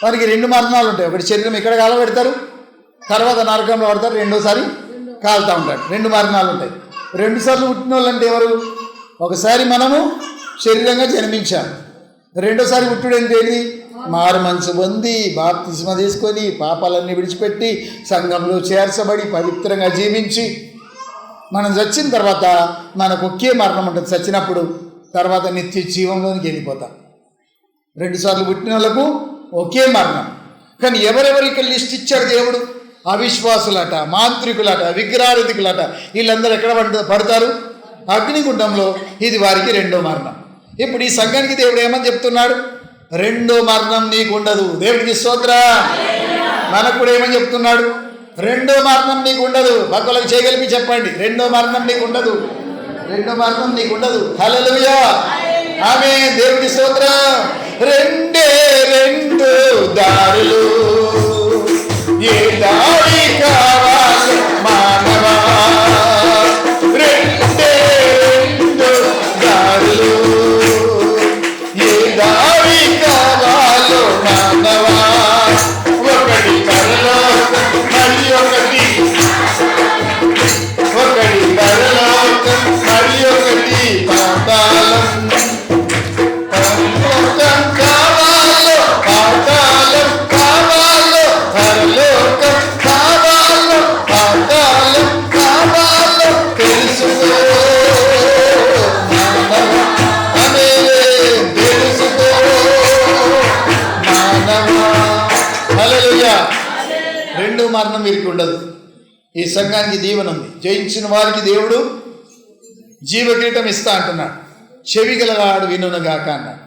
వారికి 2 మరణాలు ఉంటాయి. ఒకటి శరీరం ఇక్కడ కాలబెడతారు, తర్వాత నరకంలో పడతారు, రెండోసారి కాలుతూ ఉంటాడు. 2 మరణాలు ఉంటాయి. 2 సార్లు పుట్టిన వాళ్ళు అంటే ఎవరు? ఒకసారి మనము శరీరంగా జన్మించాము, రెండోసారి పుట్టుడు ఏంటి? మారు మనసు పొంది బాప్తిస్మ తీసుకొని పాపాలన్నీ విడిచిపెట్టి సంఘంలో చేర్చబడి పవిత్రంగా జీవించి మనం చచ్చిన తర్వాత మనకు ఒకే మరణం ఉంటుంది. చచ్చినప్పుడు తర్వాత నిత్య జీవంలోనికి వెళ్ళిపోతాం. 2 సార్లు పుట్టిన వాళ్ళకు ఒకే మరణం. కానీ ఎవరెవరు ఇక్కడ లిస్ట్ ఇచ్చాడు దేవుడు? అవిశ్వాసులట, మాంత్రికులట, విగ్రహారాధికులట, వీళ్ళందరూ ఎక్కడ పడతారు? అగ్నిగుండంలో. ఇది వారికి 2వ మరణం. ఇప్పుడు ఈ సంఘానికి దేవుడు ఏమని చెప్తున్నాడు? 2వ మరణం నీకు ఉండదు. దేవుడికి స్తోత్రం. మనకు కూడా ఏమని చెప్తున్నాడు? 2వ మరణం నీకు ఉండదు. పక్కలకు చేయగలిపి చెప్పండి, 2వ మరణం నీకు ఉండదు. 2వ మరణం నీకు ఉండదు. హల్లెలూయా, ఆమేన్. దేవుడికి స్తోత్రం. 2 దారులు, ఏ దారి కావాలి మానవా? 2 దారులు, ఏ దారి కావాలో మానవా? ఒకటి పరలోకం, మరి ఒకటి పరలోకం, మరి ఒకటి పాతాళం. పరలోకం కావాలో పాతాళం కావాలో, పరలోకం కావాలో పాతాళం కావాలో తెలుసుకో మానవా. ఆమేన్. తెలుసుకో మానవా. హల్లెలూయా. 2వ మరణం వీరికి ఉండదు. ఈ సంఘానికి దీవెన ఉంది. జయించిన వారికి దేవుడు జీవకిరీటం ఇస్తా అంటున్నాడు. చెవిగలవాడు వినుగాక అన్నాడు.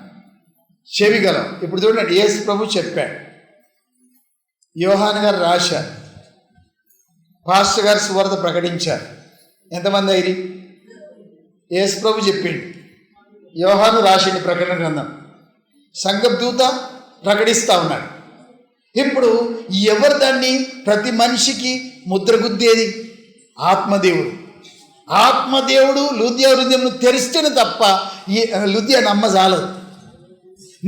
చెవిగలం. ఇప్పుడు చూడండి, యేసు ప్రభు చెప్పాడు, యోహాను గారు రాశారు, పాస్టర్ గారు సువార్త ప్రకటించారు. ఎంతమంది అయిరి? యేసు ప్రభు చెప్పిండు, యోహాను రాసిండు ప్రకటన గ్రంథం, సంఘదూత ప్రకటిస్తూ ఉన్నాడు. ఇప్పుడు ఎవరు దాన్ని ప్రతి మనిషికి ముద్రగుద్దేది? ఆత్మదేవుడు. ఆత్మదేవుడు లూదియా హృదయంను తెరిస్తేనే తప్ప ఈ లూదియా నమ్మజాలదు.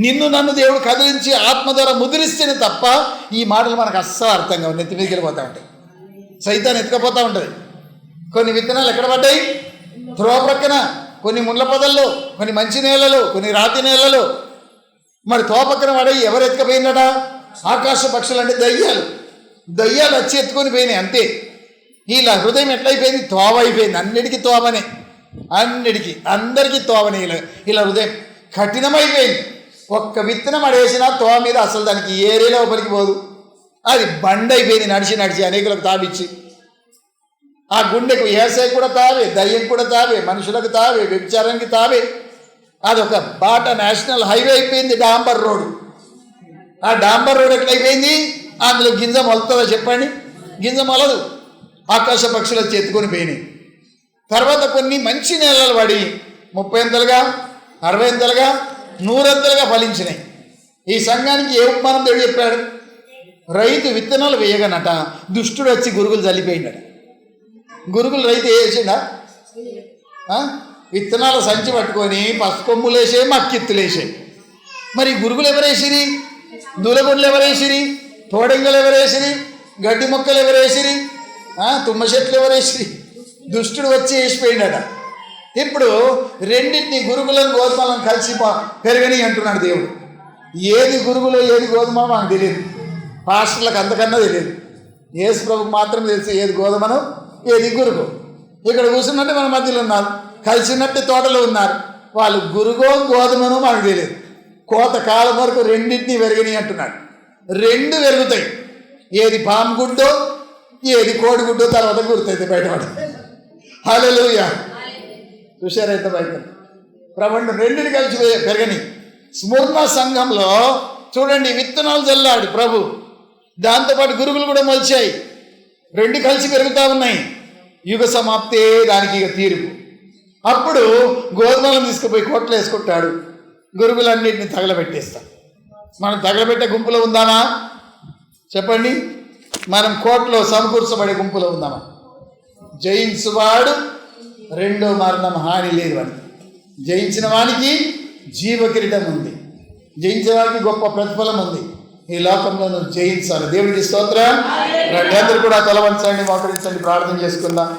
నిన్ను నన్ను దేవుడు కదిలించి ఆత్మ ద్వారా ముద్రిస్తేనే తప్ప ఈ మాటలు మనకు అస్సలు అర్థం కావు. నెత్తి మీదకి వెళ్ళిపోతూ ఉంటాయి, సైతాన్ని ఎత్తుకపోతూ ఉంటుంది. కొన్ని విత్తనాలు ఎక్కడ పడ్డాయి? త్రోవ ప్రక్కన, కొన్ని ముళ్ళ పొదల్లో, కొన్ని మంచి నేలలో, కొన్ని రాతి నేలలో. మరి త్రోవ పక్కన పడాయి. ఎవరు ఎత్తుకపోయిందట? ఆకాశ పక్షులు అంటే దయ్యాలు వచ్చి ఎత్తుకొని పోయినాయి అంతే. ఇలా హృదయం ఎట్లయిపోయింది? తోవ అయిపోయింది. అన్నిటికీ తోవనే, అందరికీ తోవనే. ఇలా హృదయం కఠినమైపోయింది. ఒక్క విత్తనం అడేసినా తోవ మీద అసలు దానికి ఏరే లోపలికి పోదు. అది బండ్ అయిపోయింది. నడిచి అనేకులకు తావిచ్చి. ఆ గుండెకు ఏసై కూడా తావే, దయ్యం కూడా తావే, మనుషులకు తావే, వ్యభిచారానికి తావే. అదొక బాట నేషనల్ హైవే అయిపోయింది, డాంబర్ రోడ్డు. ఆ డాంబర్ రోడ్ ఎట్లయిపోయింది? అందులో గింజ మొలుతుందా చెప్పండి? గింజ మొలదు. ఆకాశ పక్షులు ఎత్తుకొని పోయినాయి. తర్వాత కొన్ని మంచి నేలలు పడి 30 అంతలుగా, 60 అంతలుగా, 100 అంతలుగా ఫలించినాయి. ఈ సంఘానికి ఏ ఉపమానం దేవుడు చెప్పాడు? రైతు విత్తనాలు వేయగనట దుష్టుడు వచ్చి గురుగులు చల్లిపోయిందట. గురుగులు రైతు వేసిండా? విత్తనాల సంచి పట్టుకొని పసుపు కొమ్ములు వేసే, మక్కిత్తులు వేసే. మరి గురుగులు ఎవరేసిరి? దూలగొడ్లు ఎవరేసిరి? తోడెంగలు ఎవరేసిరి? గడ్డి మొక్కలు ఎవరేసిరి? తుమ్మ చెట్లు ఎవరేసిరి? దుష్టుడు వచ్చి వేసిపోయిందట. ఇప్పుడు రెండింటిని, గురుగులను గోధుమలను కలిసి పెరగని అంటున్నాడు దేవుడు. ఏది గురుగులో ఏది గోధుమో మనకు తెలియదు. పాస్టర్లకు అంతకన్నా తెలియదు. యేసు ప్రభుకు మాత్రం తెలుసు ఏది గోధుమను ఏది గురుగు. ఇక్కడ కూర్చున్నట్టు మన మధ్యలో ఉన్నారు, కలిసినట్టు తోటలో ఉన్నారు. వాళ్ళు గురుగో గోధుమనో మనకు తెలియదు. కోత కాలం వరకు రెండింటినీ పెరగని అంటున్నాడు. 2 పెరుగుతాయి. ఏది పాము గుడ్డో ఏది కోడిగుడ్డో తర్వాత గుర్తయితే బయటపడ. హల్లెలూయా. చూశారైతే బయట ప్రబంధం 2 కలిసి పెరగని. స్మూర్ణ సంఘంలో చూడండి, విత్తనాలు చల్లాడు ప్రభు, దాంతోపాటు గురుగులు కూడా మొలిచాయి. 2 కలిసి పెరుగుతూ ఉన్నాయి. యుగ సమాప్తే దానికి ఇక తీర్పు. అప్పుడు గోధుమలను తీసుకుపోయి కోట్లు వేసుకుంటాడు, గురుగులన్నింటినీ తగలబెట్టేస్తాం. మనం తగలబెట్టే గుంపులో ఉందామా చెప్పండి? మనం కోట్లో సమకూర్చబడే గుంపులో ఉందామా? జయించువాడు 2వ మరణం హాని లేదు అని. జయించిన వానికి జీవకిరీటం ఉంది, జయించిన వానికి గొప్ప ప్రతిఫలం ఉంది. ఈ లోకంలో నువ్వు జయించాలి. దేవునికి స్తోత్రం. రండి అందరూ కూడా తల వంచండి, మోకరించండి, ప్రార్థన చేసుకుందాం.